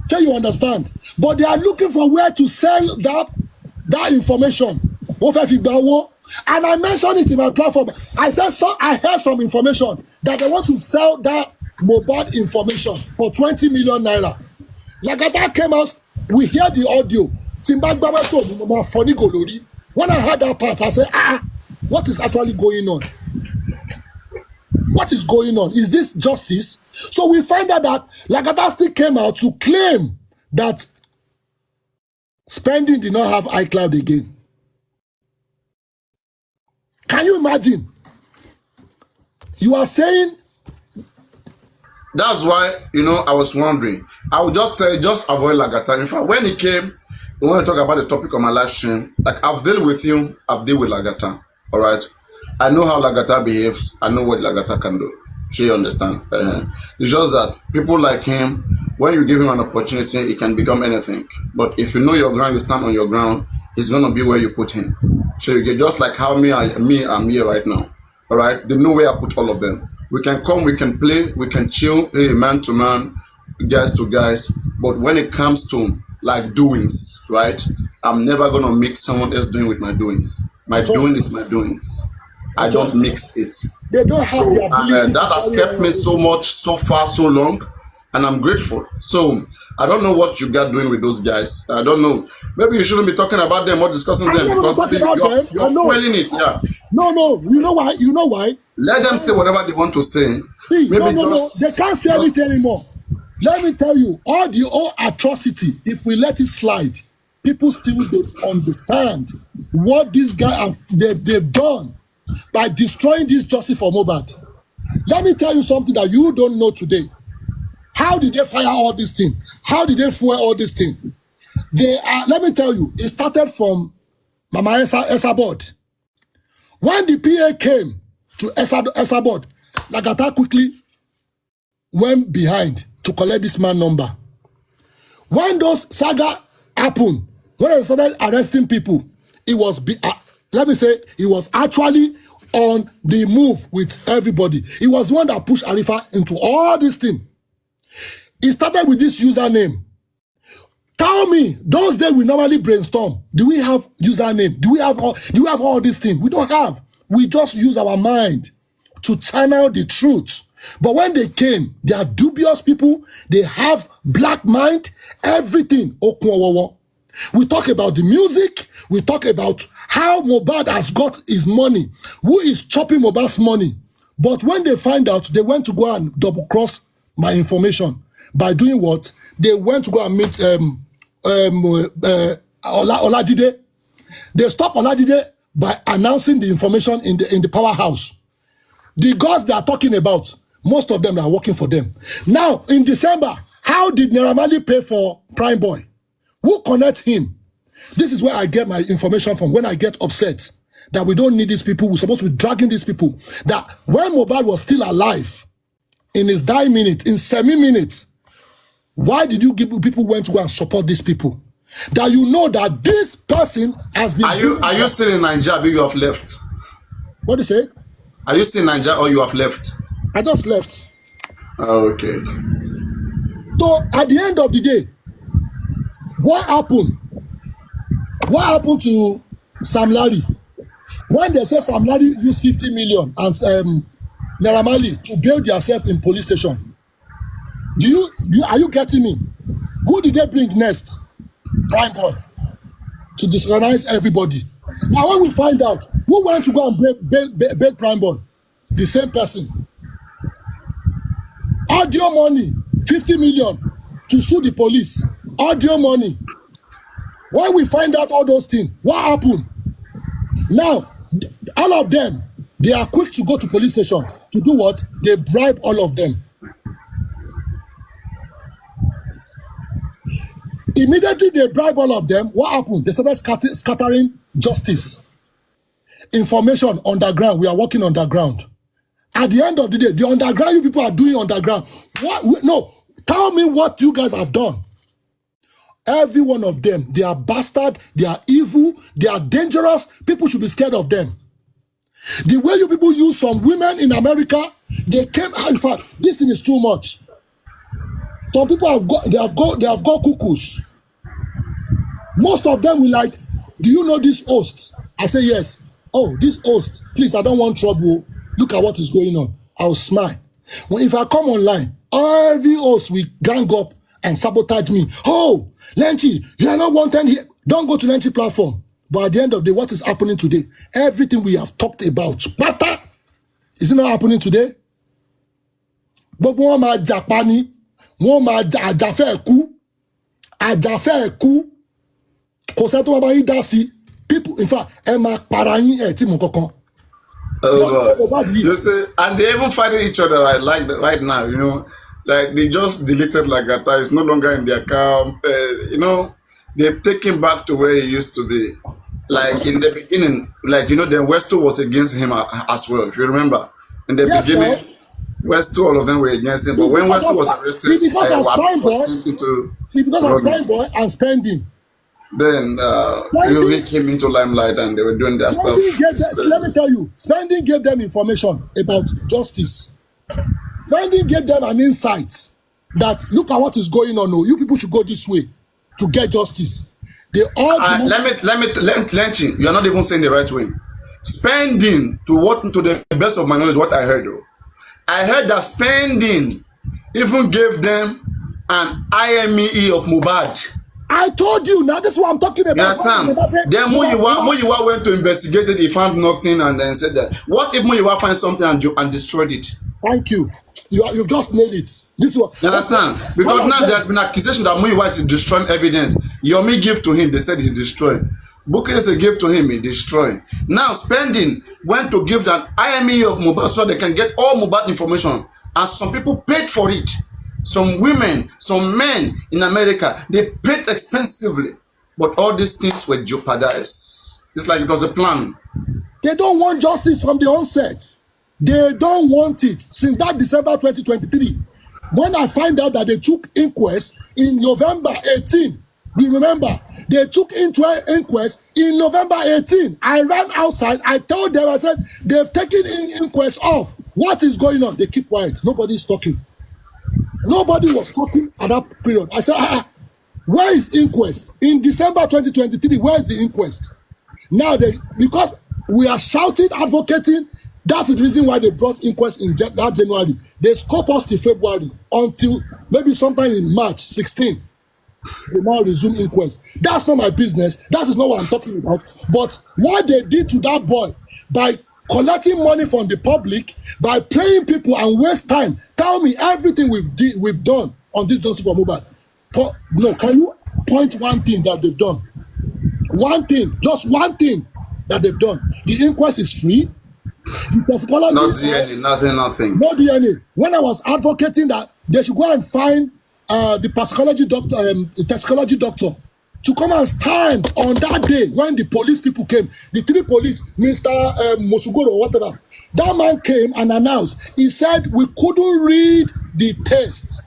Can you understand? But they are looking for where to sell that information. And I mentioned it in my platform. I said I heard some information that they want to sell that mohbad information for 20 million naira. Lagata came out, we hear the audio. When I heard that part, I said, what is actually going on? What is going on? Is this justice? So we find out that Lagata still came out to claim that spending did not have iCloud again. Can you imagine? You are saying. That's why, I was wondering. I would just tell you, just avoid Lagata. In fact, when he came, when I talk about the topic of my live stream, like I've dealt with you, I've dealt with Lagata. All right, I know how Lagata behaves. I know what Lagata can do. Sure, you understand? It's just that people like him, when you give him an opportunity, it can become anything. But if you know your ground, you stand on your ground, it's gonna be where you put him. So you get just like how I'm here right now. All right, they know where I put all of them. We can come, we can play, we can chill, hey, man to man, guys to guys. But when it comes to like doings, right? I'm never gonna mix someone else doing with my doings. My doing is my doings. I don't mix it. They don't have So the ability that has kept me so much, so far, so long, and I'm grateful. So I don't know what you got doing with those guys. I don't know. Maybe you shouldn't be talking about them or discussing them because you're fueling it. Yeah. No. You know why? You know why? Let them say whatever they want to say. See, no. They can't feel it anymore. Let me tell you, all the old atrocity, if we let it slide, people still don't understand what these guys they've done by destroying this justice for mohbad. Let me tell you something that you don't know today. How did they fire all this thing? How did they fuel all this thing? Let me tell you, it started from Mama Esabod. When the PA came to Esabod, Lagata quickly went behind to collect this man's number. When those saga happened, when they started arresting people, it was, let me say, he was actually on the move with everybody. He was the one that pushed Arifa into all this thing. He started with this username. Tell me, those days we normally brainstorm. Do we have username? Do we have all these things? We don't have. We just use our mind to channel the truth. But when they came, they are dubious people. They have black mind, everything. We talk about the music. We talk about how Mohbad has got his money. Who is chopping Mohbad's money? But when they find out, they went to go and double cross my information. By doing what? They went to go and meet Olajide. They stopped Olajide by announcing the information in the powerhouse. The gods they are talking about, most of them are working for them. Now, in December, how did Naira Marley pay for Prime Boy? Who connects him? This is where I get my information from when I get upset that we don't need these people. We're supposed to be dragging these people. That when Mohbad was still alive, in his dying minute, in semi-minutes, why did you give people went to go and support these people? That you know that this person has been... Are you still in Nigeria or you have left? What do you say? Are you still in Nigeria or you have left? I just left. Okay. So at the end of the day, what happened? What happened to Sam Larry? When they say Sam Larry used 50 million and Naira Marley to bail themselves in police station, are you getting me? Who did they bring next? Prime Boy to disorganize everybody. Now when we find out who went to go and bail Prime Boy, the same person. Audio money, 50 million to sue the police. Audio money. When we find out all those things, what happened? Now, all of them, they are quick to go to police station to do what? They bribe all of them. Immediately they bribe all of them. What happened? They started scattering justice. Information underground. We are working underground. At the end of the day, the underground you people are doing underground. What? No, tell me what you guys have done. Every one of them, they are bastard, they are evil, they are dangerous. People should be scared of them. The way you people use some women in America, they came out. In fact, this thing is too much. Some people they have got cuckoos. Most of them will like, do you know this host? I say yes. Oh, this host, please, I don't want trouble. Look at what is going on. I'll smile. When if I come online, every host will gang up and sabotage me. Oh, lenchiB, you are not wanted here. Don't go to lenchiB platform. But at the end of the day, what is happening today? Everything we have talked about, pata, is it not happening today? But one ma Japani, one ma àjàfẹ́ ẹ̀kú, kò sẹ́ tó bá yín dá sí. People, in fact, ẹ máa para yín ẹ̀ tí mo kankan. You see, and they even fighting each other right now, you know. Like they just deleted Lagata, it's no longer in their camp. You know, they've taken back to where he used to be. Like in the beginning, like then Westo was against him as well. If you remember, in the Yes, beginning, now. Westo all of them were against him. But It's when because Westo of was arrested, Prime Wabi was Boy. sent into It's because of Rugby. Prime Boy and spending. Then he Spending, came into limelight and they were doing their stuff. spending gave It's them. Let me crazy. tell you, spending gave them information about justice. Spending gave them an insight that look at what is going on. Oh, you people should go this way to get justice. They all demand. Lenchi, you're not even saying the right way. Spending to the best of my knowledge, what I heard though. I heard that spending even gave them an IME of mohbad. I told you now. This is what I'm talking about. You understand? Then Muyiwa went to investigate it. He found nothing and then said that. What if Muyiwa finds something and destroyed it? Thank you. You've just nailed it. This one. You understand? Because now there's been accusation that Muyiwa is destroying evidence. Yomi gave to him, they said he destroyed. Bukese gave to him, he destroyed. Now spending went to give an IME of mohbad so they can get all mohbad information. And some people paid for it. Some women, some men in America, they paid expensively. But all these things were jeopardized. It's like it was a plan. They don't want justice from the onset. They don't want it since that December 2023. When I find out that they took inquest in November 18, you remember, they took inquest in November 18. I ran outside. I told them, I said, they've taken inquest off. What is going on? They keep quiet. Nobody's talking. Nobody was talking at that period. I said, where is inquest? In December 2023, where is the inquest? Now, because we are shouting, advocating, that's the reason why they brought inquest in that January. They scope us till February until maybe sometime in March 16. They now resume inquest. That's not my business. That is not what I'm talking about. But what they did to that boy by collecting money from the public, by playing people and waste time. Tell me everything we've done on this justice for mohbad. No, can you point one thing that they've done? One thing, just one thing that they've done. The inquest is free. The Not DNA, nothing. no DNA. When I was advocating that they should go and find the toxicology doctor to come and stand on that day when the police people came, the three police, Mr. Mosugoro or whatever, that man came and announced, he said we couldn't read the test.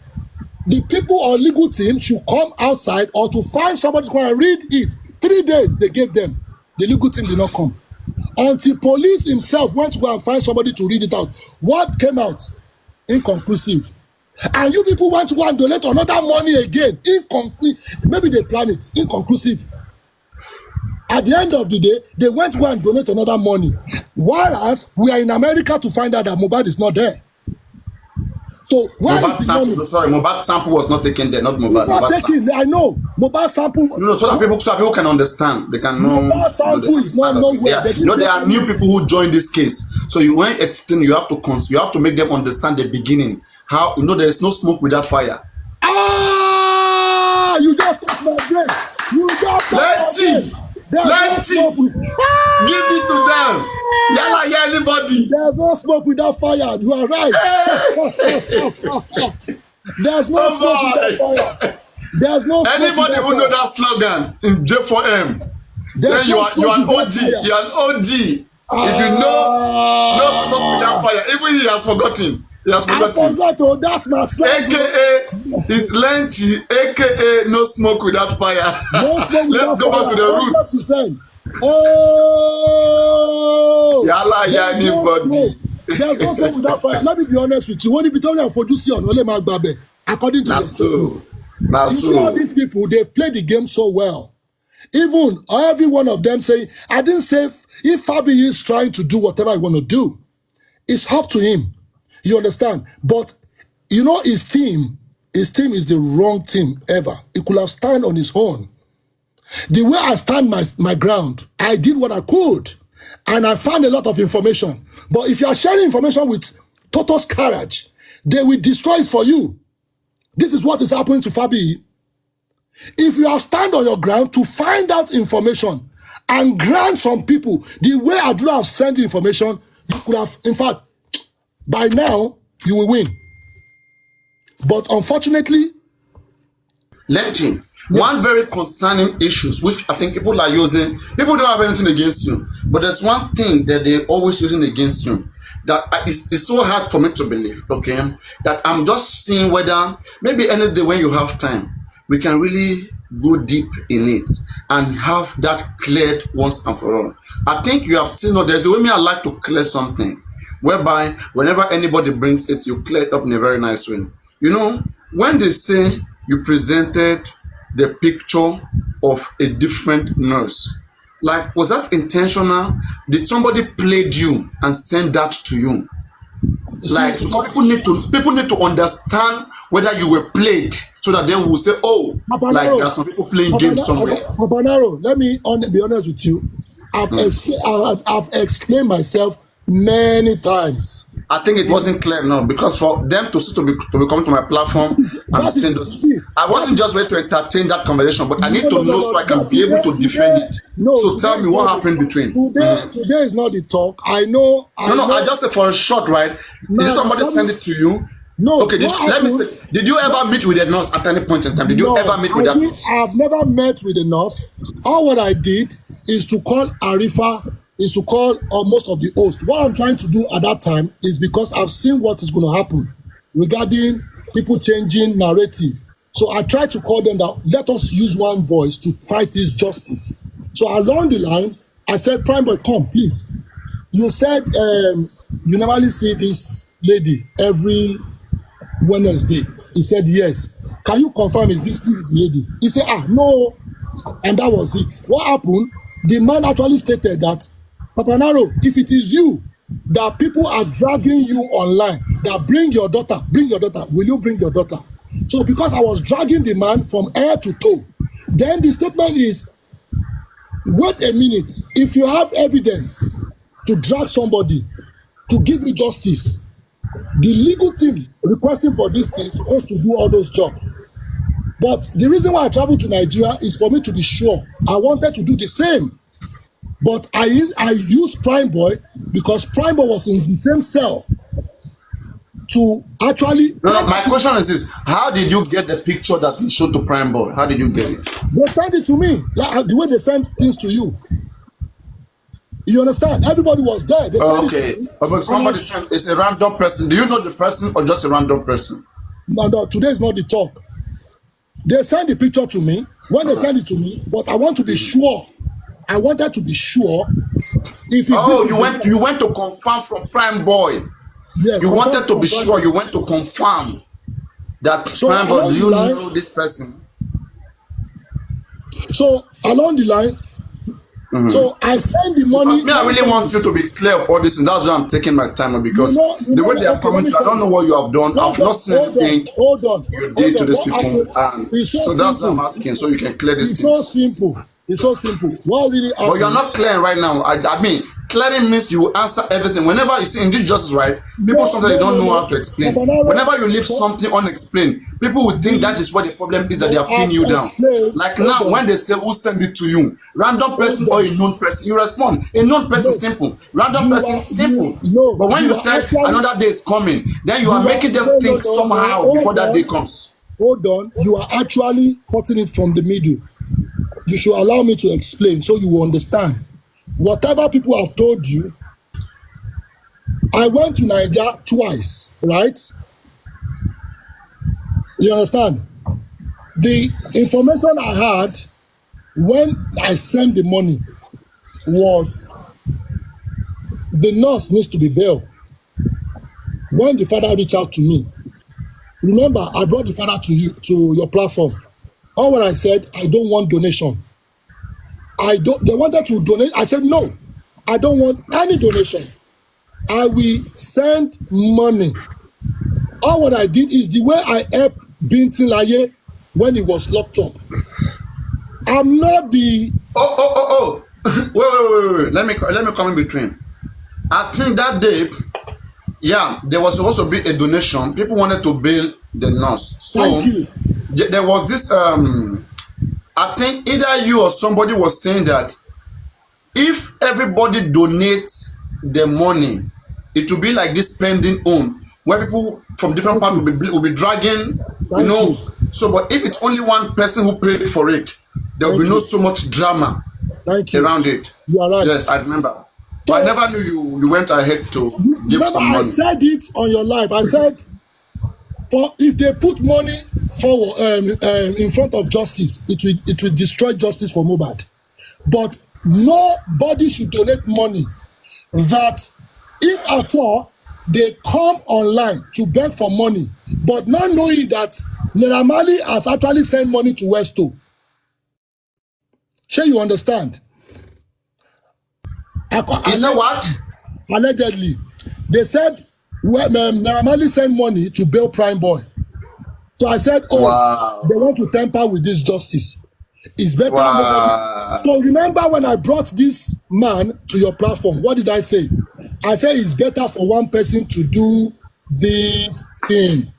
The people or legal team should come outside or to find somebody to come and read it. 3 days they gave them. The legal team did not come. Until police himself went to go and find somebody to read it out. What came out? Inconclusive. And you people want to go and donate another money again. Incomplete. Maybe they plan it. Inconclusive. At the end of the day, they went to go and donate another money. Whereas we are in America to find out that mohbad is not there. So where is the money? Mohbad sample was not taken there, not mohbad. Not taken. I know. Mohbad sample. No, so that people can understand. They can know. Mohbad sample is not nowhere. There are new people who join this case. So you won't explain. You have to make them understand the beginning. How there is no smoke without fire. You just touched my brain. You just touched my brain. Give it to them. Yalla, anybody. There's no smoke without fire. You are right. There's no smoke without fire. There's no smoke. Anybody who know that slogan in J4M, then you are an OG. You are an OG. If you know no smoke without fire, even he has forgotten. I forgot. That's my slogan. AKA is lenchi. AKA no smoke without fire. No smoke Let's go back to the roots. Yalla, anybody. There's no smoke without fire. Let me be honest with you. When you be talking for Juicy according to that's the so. All these people, they've played the game so well. Even every one of them say, I didn't say if Fabi is trying to do whatever I want to do, it's up to him. You understand? But his team is the wrong team ever. He could have stand on his own. The way I stand my ground, I did what I could. And I found a lot of information. But if you are sharing information with Toto's courage, they will destroy it for you. This is what is happening to Fabi. If you are stand on your ground to find out information and grant some people, the way I do have sent you information, you could have, in fact, by now, you will win. But unfortunately, Lynching. Yes. One very concerning issues which I think people are using. People don't have anything against you, but there's one thing that they're always using against you. That it's so hard for me to believe. Okay, that I'm just seeing whether maybe any day when you have time, we can really go deep in it and have that cleared once and for all. I think you have seen. There's a way me I like to clear something, whereby whenever anybody brings it, you clear it up in a very nice way. You know, when they say you presented the picture of a different nurse, like, was that intentional? Did somebody played you and send that to you? Like, because people need to understand whether you were played, so that then we'll say, oh, like there's some people playing games somewhere. Papanaro, let me be honest with you. I've explained myself many times. I think it wasn't clear enough, because for them to be coming to my platform and saying those, I wasn't just ready to entertain that conversation, but I need to know so I can be able to defend it. So tell me what happened between. Today is not the talk. I know. I just said for a short, right? Is it somebody send it to you? No. Okay, let me say, did you ever meet with a nurse at any point in time? Did you ever meet with that nurse? I've never met with a nurse. All what I did is to call Arifa, is to call most of the hosts. What I'm trying to do at that time is because I've seen what is going to happen regarding people changing narrative. So I tried to call them that let us use one voice to fight this justice. So along the line, I said, Prime Boy, come, please. You said you normally see this lady every Wednesday. He said, yes. Can you confirm if this is the lady? He said, no. And that was it. What happened? The man actually stated that, Papanaro, if it is you that people are dragging you online, that bring your daughter, will you bring your daughter? So because I was dragging the man from head to toe, then the statement is, wait a minute, if you have evidence to drag somebody, to give you justice, the legal team requesting for this thing is supposed to do all those jobs. But the reason why I traveled to Nigeria is for me to be sure. I wanted to do the same. But I used Prime Boy because Prime Boy was in the same cell to actually... No, my question is this. How did you get the picture that you showed to Prime Boy? How did you get it? They sent it to me, like the way they send things to you. You understand? Everybody was there. They okay. But somebody sent, it's a random person. Do you know the person or just a random person? No, today is not the talk. They sent the picture to me. When they send it to me, but I want to be sure. I wanted to be sure if you went to confirm from Prime Boy. Yes, you wanted to be sure. You went to confirm that Prime Boy. Do you know this person? So along the line, so I send the money. I really want you to be clear of all this, and that's why I'm taking my time because the way they are coming to, I don't know what you have done. I've not seen anything you did to these people, and so that's why I'm asking, so you can clear this. It's so simple. It's so simple. What really happened? But you're not clearing right now. I mean, clearing means you answer everything. Whenever you see indeed justice, right? People sometimes don't know how to explain. Whenever you leave something unexplained, people will think that is what the problem is, that they are pinning you down. Like now, when they say who sent it to you, random person or a known person, you respond. A known person, simple. Random person, simple. But when you say another day is coming, then you are making them think somehow before that day comes. Hold on. You are actually cutting it from the middle. You should allow me to explain so you will understand. Whatever people have told you, I went to Nigeria twice, right? You understand? The information I had when I sent the money was the nurse needs to be bailed. When the father reached out to me, remember, I brought the father to your platform. All what I said, I don't want donation. They wanted to donate. I said, no, I don't want any donation. I will send money. All what I did is the way I helped Binti Laye when he was locked up. I'm not the... Wait. Let me come in between. I think that day, there was supposed to be a donation. People wanted to bail the nurse. So there was this... I think either you or somebody was saying that if everybody donates the money, it will be like this spending home where people from different parts will be dragging, So, but if it's only one person who paid for it, there will be no so much drama Thank you. around it. You are right. Yes, I remember. But I never knew you went ahead to give Remember, some I money. said it on your live. I said, for if they put money forward in front of justice, it will destroy justice for Mohbad. But nobody should donate money that, if at all, they come online to beg for money, but not knowing that Naira Marley has actually sent money to Westo. Sure, you understand? Is that what? Allegedly, they said Naira Marley sent money to bail Prime Boy. So I said, oh, Wow. they want to tamper with this justice. It's better. Wow. So remember when I brought this man to your platform, what did I say? I said it's better for one person to do this thing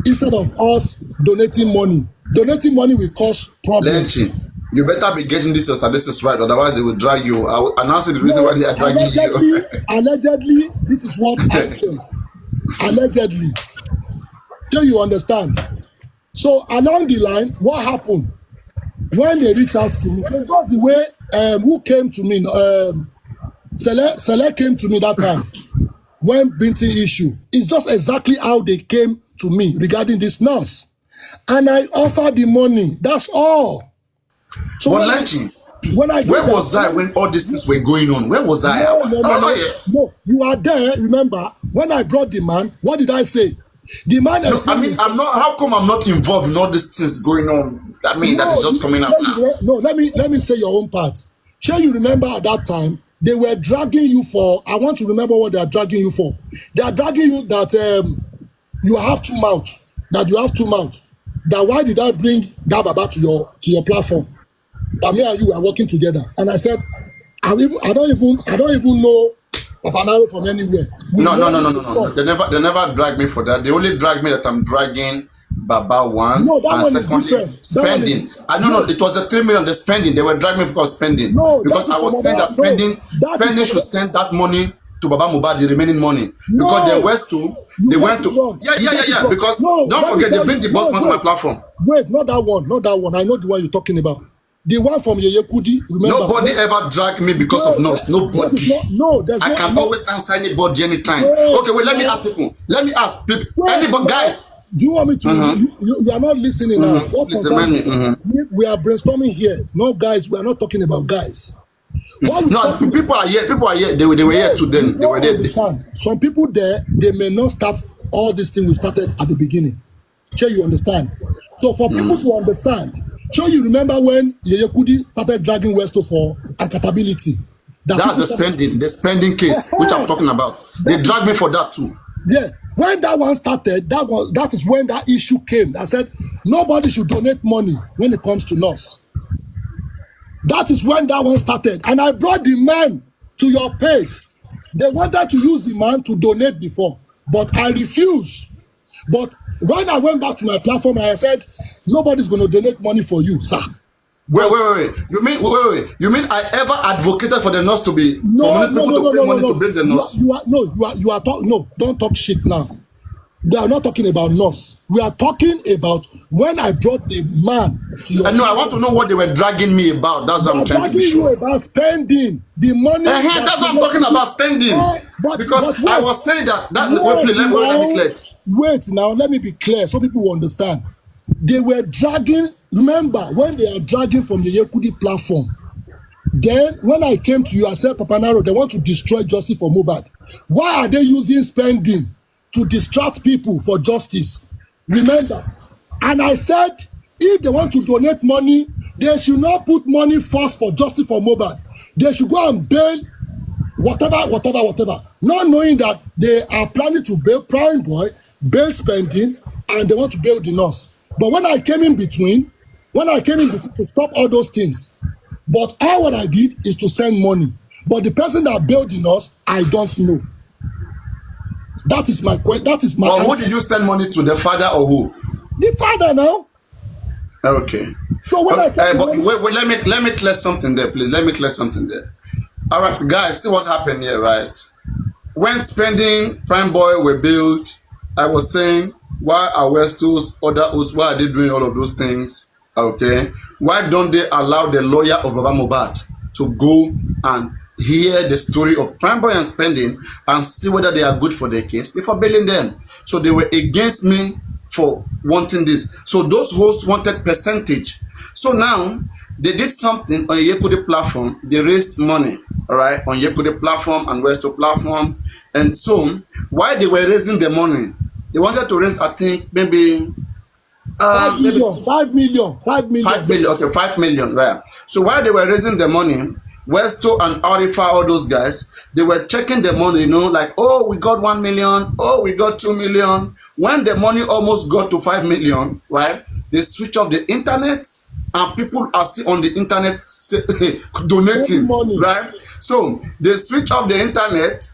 instead of us donating money. Donating money will cause problems. lenchiB, you better be getting this your statistics right, otherwise they will drag you. I will announce the reason why they are dragging you. Allegedly, this is what I said. Allegedly. So you understand? So along the line, what happened? When they reach out to me, they got the way who came to me, Sele came to me that time when Binti issue. It's just exactly how they came to me regarding this nurse. And I offered the money. That's all. So But lenchiB, where was I when all these things were going on? Where was I? No, you are there. Remember, when I brought the man, what did I say? The man I'm not. How come I'm not involved in all these things going on? I mean, that is just coming out now. No, let me say your own part. Sure, you remember at that time they were dragging you for. I want to remember what they are dragging you for. They are dragging you that you have two mouths. That you have two mouths. That why did I bring that Baba to your platform? That me and you are working together. And I said, I don't even know paparaino from anywhere. No. They never drag me for that. They only drag me that I'm dragging Baba one. No, that and one secondly, is spending. I know. It was the 3 million they spending. They were dragging me because spending. No, because I was saying that spending should send that money to Baba Mohbad, the remaining money. Because they went to. Yeah. Because don't forget they bring the boss man to my platform. Wait, not that one. I know the one you're talking about. The one from Yeye Kudi, remember? Nobody ever drag me because of nurse. Nobody. I can always answer anybody anytime. Okay, wait, let me ask people. Anybody, guys. Do you want me to? You are not listening now. What we are brainstorming here. No, guys, we are not talking about guys. No, people are here. They were here too then. They were there. Understand. Some people there, they may not start all this thing we started at the beginning. Sure, you understand? So for people to understand, sure you remember when Yeye Kudi started dragging Westo for accountability. That's the spending case, which I'm talking about. They dragged me for that too. Yeah. When that one started, that is when that issue came. I said nobody should donate money when it comes to nurse. That is when that one started. And I brought the man to your page. They wanted to use the man to donate before, but I refused. But when I went back to my platform, I said, nobody's going to donate money for you, sir. Wait. You mean I ever advocated for the nurse to be No. to break the nurse? You are talking. No, don't talk shit now. They are not talking about nurse. We are talking about when I brought the man to your. I want to know what they were dragging me about. That's what I'm trying to be sure. You about spending the money. That's what I'm talking about, spending. Because I was saying that. Let me clear. Wait now, let me be clear so people will understand. They were dragging. Remember when they are dragging from the Yeye Kudi platform? Then when I came to you, I said, paparaino, they want to destroy justice for Mohbad. Why are they using spending to distract people for justice? Remember, and I said, if they want to donate money, they should not put money first for justice for Mohbad. They should go and bail whatever, not knowing that they are planning to bail Prime Boy, bail spending, and they want to bail the nurse. But when I came in between to stop all those things, but all what I did is to send money. But the person that bailed the nurse, I don't know. That is my question. That is my. Well, who did you send money to? The father or who? The father now. Okay. So when wait, let me clear something there, please. Let me clear something there. All right, guys, see what happened here, right? When spending Prime Boy were built, I was saying why are Westos, other hosts, why are they doing all of those things? Okay, why don't they allow the lawyer of Baba Mohbad to go and hear the story of Prime Boy and Spending and see whether they are good for their case before bailing them? So they were against me for wanting this. So those hosts wanted percentage. So now they did something on Yekude platform. They raised money, all right, on Yekude platform and Westo platform. And so while they were raising the money, they wanted to raise, I think, maybe 5 million, maybe 5 million, 5 million. 5 million, okay, 5 million, right? So while they were raising the money, Westo and Arifa, all those guys, they were checking the money, you know, like, oh, we got 1 million, oh, we got 2 million. When the money almost got to 5 million, right, they switch off the internet and people are still on the internet donating, right? So they switch off the internet,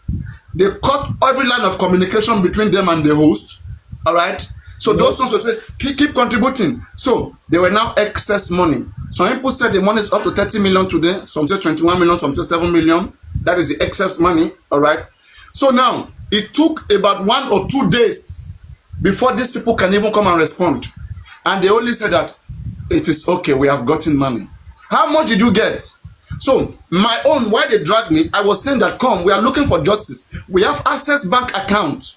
they cut every line of communication between them and the host, all right? So those ones will say, keep contributing. So they were now excess money. Some people said the money is up to 30 million today. Some say 21 million, some say 7 million. That is the excess money, all right? So now, it took about 1 or 2 days before these people can even come and respond. And they only said that, it is okay, we have gotten money. How much did you get? So my own, why they dragged me, I was saying that, come, we are looking for justice. We have Access Bank account.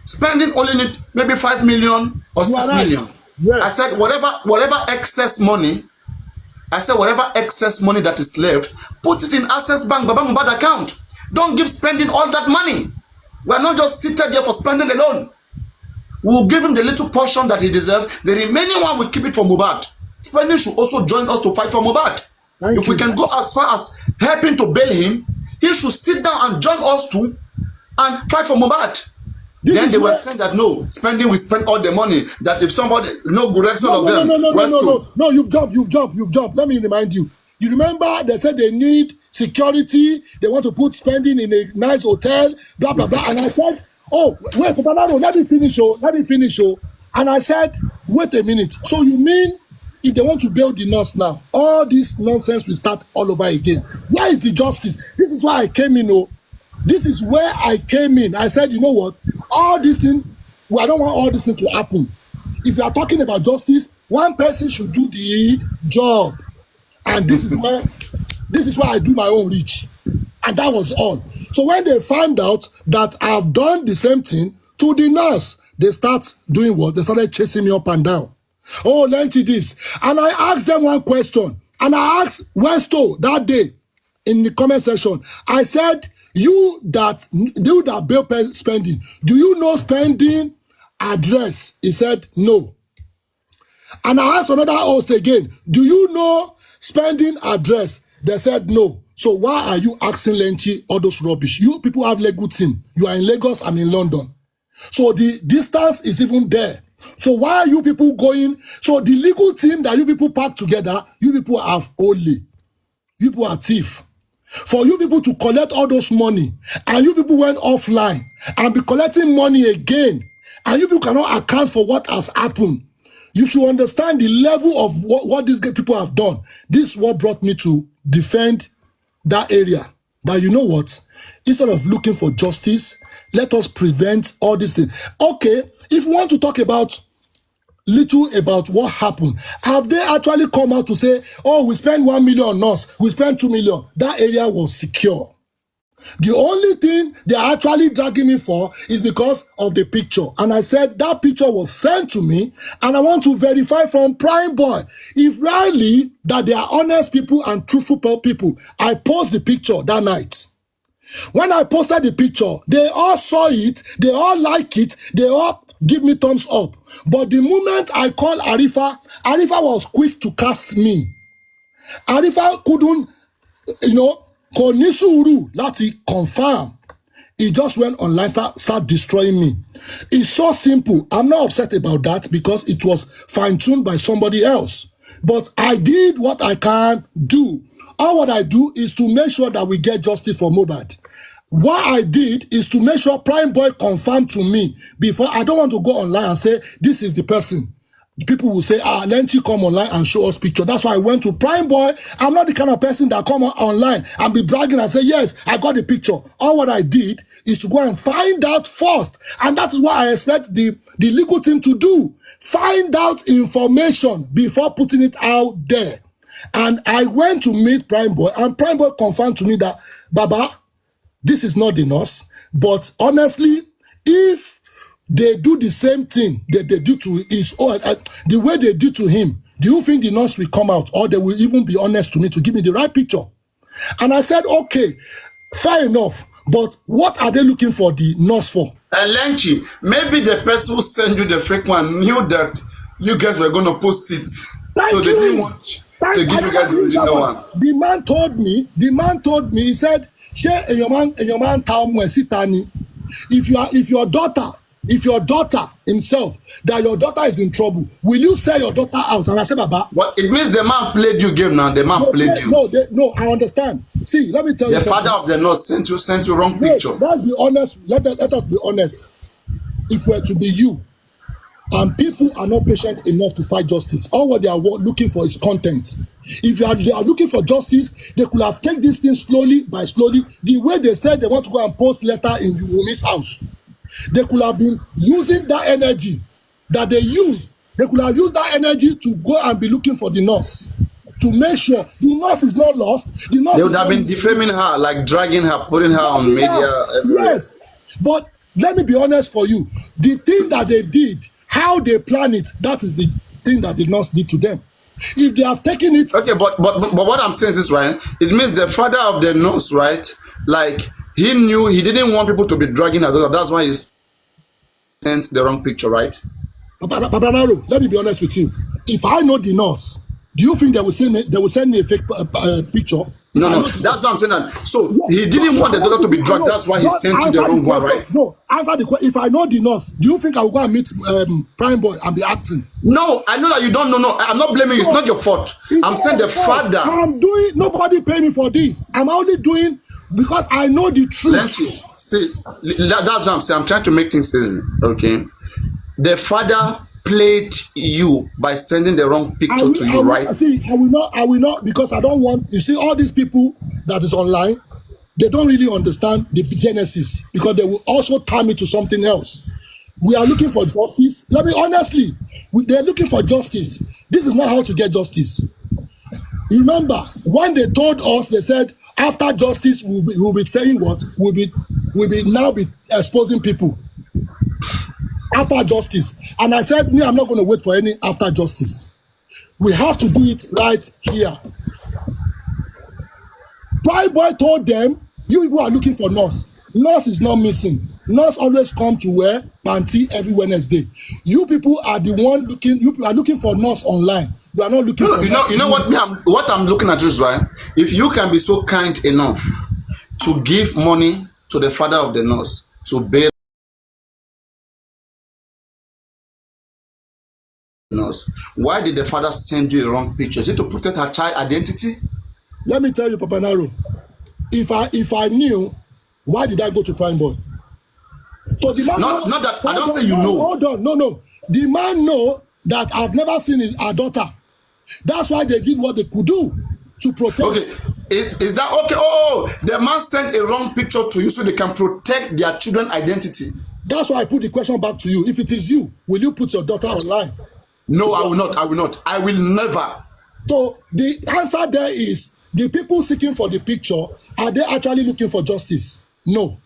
Spending only need maybe 5 million or 6 million. Yes. I said whatever excess money, whatever excess money that is left, put it in Access Bank Baba Mohbad account. Don't give Spending all that money. We are not just seated there for Spending alone. We will give him the little portion that he deserves. The remaining one we keep it for Mohbad. Spending should also join us to fight for Mohbad. If we can go as far as helping to bail him, he should sit down and join us too and fight for Mohbad. Then they were saying that no, Spending will spend all the money. That if somebody, no good reason of them. No, you've jumped. Let me remind you. You remember they said they need security. They want to put Spending in a nice hotel, blah, blah, blah. And I said, oh, wait, paparaino, let me finish. And I said, wait a minute. So you mean if they want to bail the nurse now, all this nonsense will start all over again? Where is the justice? This is why I came in, oh. This is where I came in. I said, you know what? All these things, I don't want all this thing to happen. If you are talking about justice, one person should do the job. And this is why I do my own reach. And that was all. So when they found out that I've done the same thing to the nurse, they start doing what? They started chasing me up and down. Oh, lenchiB this. And I asked them one question. And I asked Westo that day in the comment section. I said, you that bail Spending, do you know Spending address? He said no. And I asked another host again, do you know Spending address? They said no. So why are you asking lenchiB all those rubbish? You people have legal team. You are in Lagos, I'm in London. So the distance is even there. So why are you people going? So the legal team that you people pack together, you people have only. You people are thief. For you people to collect all those money, and you people went offline and be collecting money again, and you people cannot account for what has happened. You should understand the level of what these people have done. This is what brought me to defend that area. That you know what? Instead of looking for justice, let us prevent all these things. Okay, if you want to talk about what happened, have they actually come out to say, oh, we spent 1 million on us, we spent 2 million? That area was secure. The only thing they are actually dragging me for is because of the picture. And I said that picture was sent to me, and I want to verify from Prime Boy if really that they are honest people and truthful people. I post the picture that night. When I posted the picture, they all saw it, they all like it, they all give me thumbs up. But the moment I called Arifa was quick to cast me. Arifa couldn't, kò ní sùúrù láti confirm. He just went online, start destroying me. It's so simple. I'm not upset about that because it was fine-tuned by somebody else. But I did what I can do. All what I do is to make sure that we get justice for Mohbad. What I did is to make sure Prime Boy confirmed to me before. I don't want to go online and say, this is the person. People will say, lenchiB come online and show us picture. That's why I went to Prime Boy. I'm not the kind of person that come online and be bragging and say, yes, I got the picture. All what I did is to go and find out first. And that is why I expect the the legal thing to do. Find out information before putting it out there. And I went to meet Prime Boy, and Prime Boy confirmed to me that, Baba, this is not the nurse. But honestly, if they do the same thing that they do to his own, the way they do to him, do you think the nurse will come out, or they will even be honest to me to give me the right picture? And I said, okay, fair enough. But what are they looking for the nurse for? lenchi, maybe the person who sent you the fake one knew that you guys were going to post it. So they didn't want to give you guys the original one. The man told me, he said, share your man town sitani. If your daughter himself, that your daughter is in trouble, will you sell your daughter out? And I said, Baba. But it means the man played you game now. The man played you. No, I understand. See, let me tell you the something. father of the nurse sent you wrong picture. Let's be honest. Let us be honest. If we're to be you, and people are not patient enough to fight justice, all what they are looking for is content. If they are looking for justice, they could have taken this thing slowly by slowly. The way they said they want to go and post letter in Wumi's house, they could have been using that energy that they use. They could have used that energy to go and be looking for the nurse, to make sure the nurse is not lost. The nurse they would have been defaming her, like dragging her, putting her on media. Everywhere. Yes, but let me be honest for you. The thing that they did, how they plan it, that is the thing that the nurse did to them. If they have taken it, okay, but what I'm saying is this, right? It means the father of the nurse, right? Like he knew he didn't want people to be dragging her. That's why he sent the wrong picture, right? Papa Naro, let me be honest with you. If I know the nurse, do you think they will send me a fake picture? No, that's what I'm saying. That. So he didn't want the daughter to be dragged. That's why he sent you the wrong one, right? No, answer the question. If I know the nurse, do you think I will go and meet Prime Boy and be acting? No, I know that you don't know. No, I'm not blaming you. It's not your fault. I'm saying the father. I'm doing. Nobody pay me for this. I'm only doing because I know the truth. Lenchi, see, that's what I'm saying. I'm trying to make things easy. Okay, the father played you by sending the wrong picture to you, right? See, I will not, because I don't want, you see, all these people that is online, they don't really understand the genesis, because they will also tie me to something else. We are looking for justice. Let me honestly, they're looking for justice. This is not how to get justice. You remember when they told us, they said after justice we'll be saying what? We'll be now be exposing people. After justice. And I said, me, I'm not going to wait for any after justice. We have to do it right here. Prime Boy told them, you people are looking for nurse. Nurse is not missing. Nurse always come to wear panty every Wednesday. You people are the one looking, you are looking for nurse online. You are not looking for nurse. You know what I'm looking at is, right? If you can be so kind enough to give money to the father of the nurse to bail nurse, why did the father send you a wrong picture? Is it to protect her child identity? Let me tell you, Papa Naro, if I knew, why did I go to Prime Boy? So the man not that I don't say you know. Hold on, no. The man know that I've never seen her daughter. That's why they did what they could do to protect. Okay, is that okay? Oh, the man sent a wrong picture to you so they can protect their children's identity. That's why I put the question back to you. If it is you, will you put your daughter online? No, I will not. I will never. So the answer there is, the people seeking for the picture, are they actually looking for justice? No.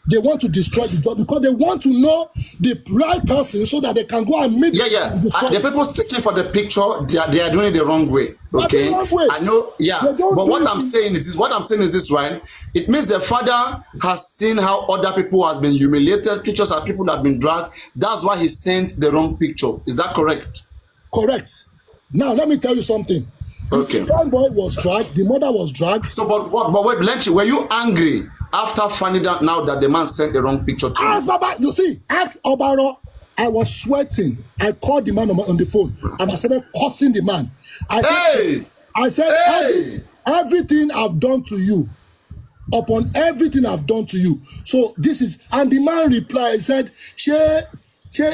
They want to destroy the job because they want to know the right person so that they can go and meet. Yeah. The people seeking for the picture, they are doing it the wrong way. Okay, wrong way. I know. Yeah, but what I'm saying is this, right? It means the father has seen how other people has been humiliated. Pictures of people that have been dragged. That's why he sent the wrong picture. Is that correct? Correct. Now let me tell you something. Okay. The young boy was dragged. The mother was dragged. So, but wait, Lenchi, were you angry after finding out now that the man sent the wrong picture to you? Baba, you see, ask Obaro. I was sweating. I called the man on the phone and I started cursing the man. I said, everything I've done to you, upon everything I've done to you. So this is, and the man replied, said, she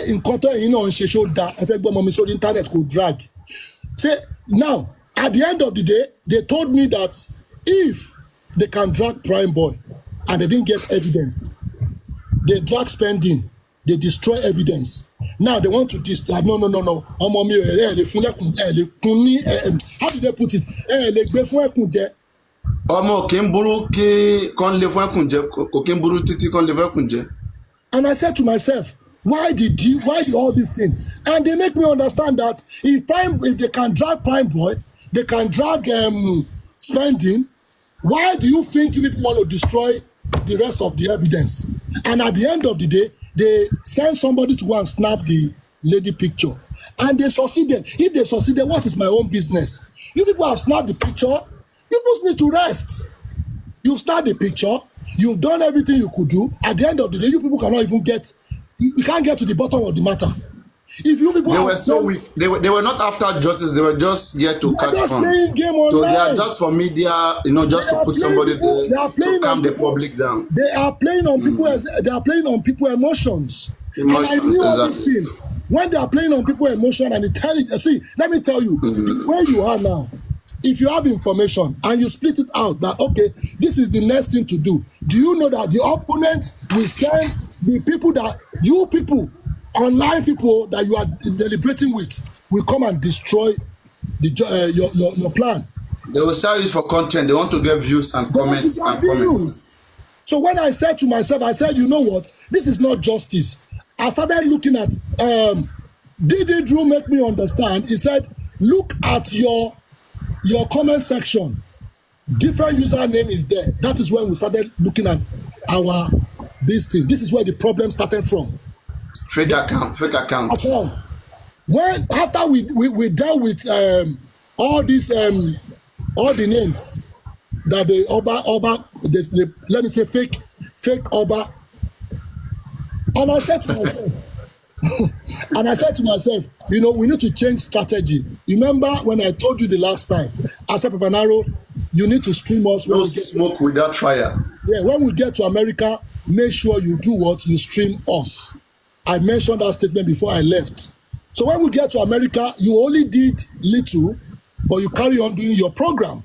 in contact, she showed that effect, mommy, so the internet could drag. Say, now, at the end of the day, they told me that if they can drag Prime Boy and they didn't get evidence, they drag spending, they destroy evidence, Now they want to disturb. No. Ọmọ mi lè fún lẹ́kùn lè fún ní how do they put it? Lè gbé fún ẹkùn jẹ. Ọmọ kì í burú kí kán lè fún ẹkùn jẹ, kò kì í burú títí kán lè fún ẹkùn jẹ. And I said to myself, why all this thing? And they make me understand that if they can drag Prime Boy, they can drag spending. Why do you think you people want to destroy the rest of the evidence? And at the end of the day, they send somebody to go and snap the lady picture. And they succeeded. If they succeeded, what is my own business? You people have snapped the picture. You people need to rest. You've snapped the picture. You've done everything you could do. At the end of the day, you people cannot even you can't get to the bottom of the matter. If you people they were so weak. They were not after justice. They were just here to catch fun. So they are just for media, just to put somebody there to calm the public down. They are playing on people. They are playing on people's emotions. And I knew everything. When they are playing on people's emotion and see, let me tell you, where you are now. If you have information and you split it out that okay, this is the next thing to do. Do you know that the opponent will send the people that you people, online people that you are deliberating with, will come and destroy your plan? They will sell it for content. They want to get views and comments and comments. So when I said to myself, I said, you know what? This is not justice. I started looking at Didi Drew make me understand. He said, look at your comment section. Different username is there. That is when we started looking at this thing. This is where the problem started from. Fake accounts. When after we dealt with all these all the names that the Oba let me say fake Oba, and I said to myself, we need to change strategy. Remember when I told you the last time? I said, Papanaro, you need to stream us. No smoke without fire. Yeah, when we get to America, make sure you do what? You stream us. I mentioned that statement before I left. So when we get to America, you only did little, but you carry on doing your program.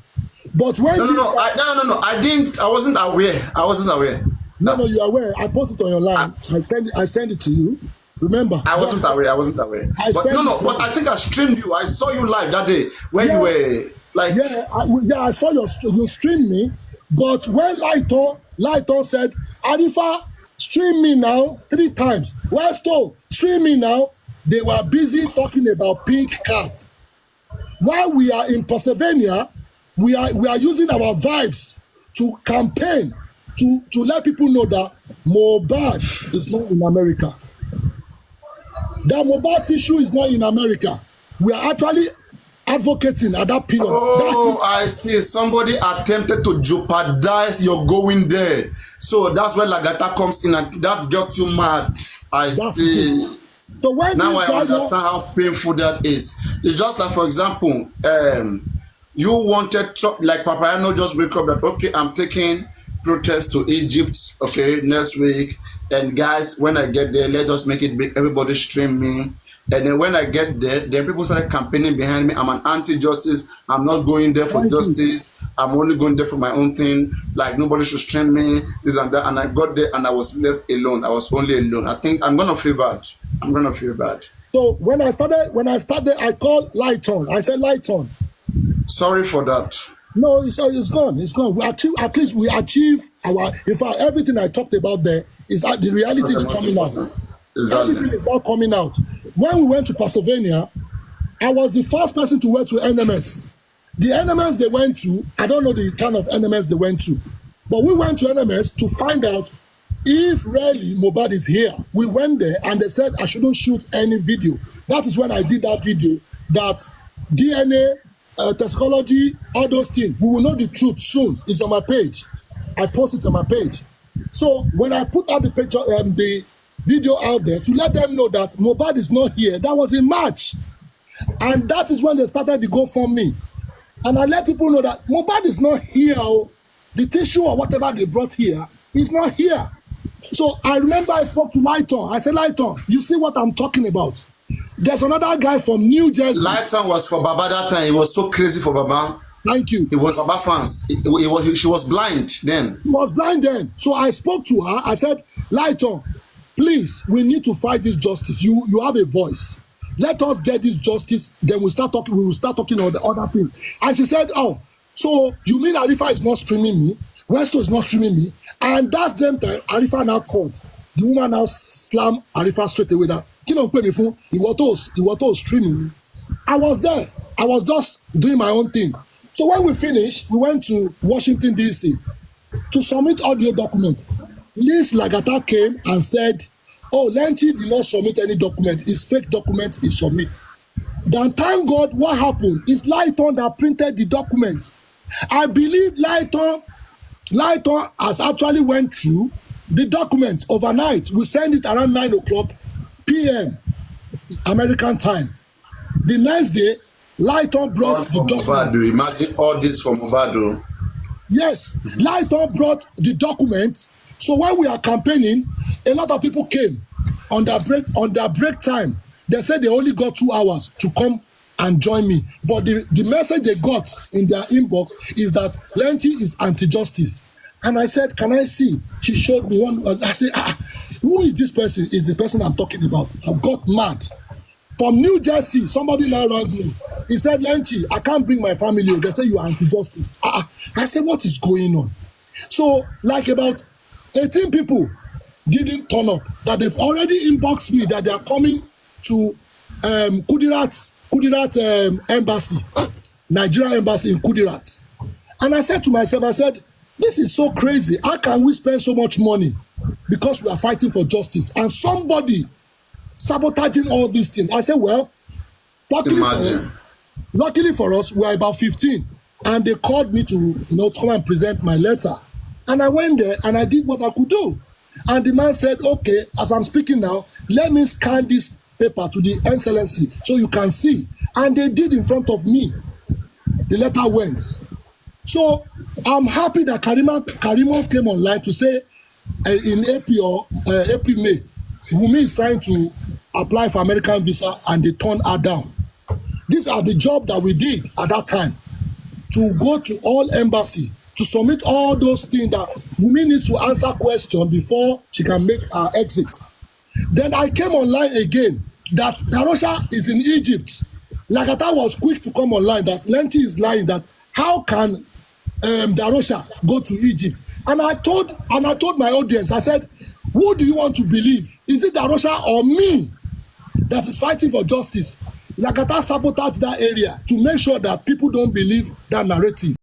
But when No, I didn't. I wasn't aware. No, you are aware. I posted it on your line. I send it to you. Remember? I wasn't aware. But I think I streamed you. I saw you live that day when you were like. Yeah, I saw you stream me. But when Lighton said, Arifa, stream me now 3 times. Westo, stream me now. They were busy talking about pink cap. While we are in Pennsylvania, we are using our vibes to campaign to let people know that mohbad is not in America. That mohbad tissue is not in America. We are actually advocating at that period. Oh, I see. Somebody attempted to jeopardize your going there. So that's where Lagata comes in and that got you mad. I see. So when now I understand how painful that is. It's just like, for example, you wanted, like paparaino just wake up that, okay, I'm taking protest to Egypt, okay, next week. And guys, when I get there, let us make it big. Everybody stream me. And then when I get there, then people start campaigning behind me. I'm an anti-justice. I'm not going there for justice. I'm only going there for my own thing. Like nobody should stream me, this and that. And I got there and I was left alone. I was only alone. I think I'm gonna feel bad. So when I started, I called Lighton. I said, Lighton. Sorry for that. No, it's gone. It's gone. At least we achieve our. In fact, everything I talked about there is that the reality is coming out. Exactly. Everything is now coming out. When we went to Pennsylvania, I was the first person to went to NMS. The NMS they went to, I don't know the kind of NMS they went to, but we went to NMS to find out if really mohbad is here. We went there and they said I shouldn't shoot any video. That is when I did that video that DNA, toxicology, all those things. We will know the truth soon. It's on my page. I posted it on my page. So when I put out the picture, the video out there to let them know that mohbad is not here, that was in March. And that is when they started the GoFundMe. And I let people know that mohbad is not here. The tissue or whatever they brought here is not here. So I remember I spoke to Lighton. I said, Lighton, you see what I'm talking about? There's another guy from New Jersey. Lighton was for Baba that time. It was so crazy for Baba. Thank you. It was Baba fans. She was blind then. She was blind then. So I spoke to her. I said, Lighton, please, we need to fight this justice. You have a voice. Let us get this justice. Then we will start talking on the other things. And she said, oh, so you mean Arifa is not streaming me? Westo is not streaming me? And that same time, Arifa now called. The woman now slammed Arifa straight away that, kí ló ń pè mí fún? Ìwọ tó streaming me. I was there. I was just doing my own thing. So when we finished, we went to Washington, D.C. to submit audio document. Liz Lagata came and said, oh, lenchiB did not submit any document. His fake document he submit. Then thank God what happened is Lighton that printed the document. I believe Lighton has actually went through the document overnight. We send it around 9 o'clock p.m. American time. The next day, Lighton brought the document. Imagine all this from Mohbad. Yes, Lighton brought the document. So when we are campaigning, a lot of people came on their break time. They said they only got 2 hours to come and join me. But the message they got in their inbox is that lenchiB is anti-justice. And I said, can I see? She showed me one. I said, who is this person? Is the person I'm talking about. I got mad. From New Jersey, somebody now rang me. He said, lenchiB, I can't bring my family. They say you are anti-justice. I said, what is going on? So, like about 18 people didn't turn up. That they've already inboxed me that they are coming to Kudirat embassy, Nigeria embassy in Kudirat. And I said to myself, I said, this is so crazy. How can we spend so much money because we are fighting for justice and somebody sabotaging all these things? I said, well, luckily for us, we are about 15, and they called me to come and present my letter. And I went there and I did what I could do. And the man said, okay, as I'm speaking now, let me scan this paper to the excellency so you can see. And they did in front of me. The letter went. So I'm happy that Karimo came online to say in April, May, Wunmi is trying to apply for American visa and they turned her down. These are the job that we did at that time, to go to all embassy, to submit all those things that Wunmi needs to answer questions before she can make her exit. Then I came online again that Darosha is in Egypt. Lagata was quick to come online that lenchiB is lying, that how can Darosha go to Egypt? And I told my audience, I said, who do you want to believe? Is it Darosha or me that is fighting for justice? Lagata sabotaged that area to make sure that people don't believe that narrative.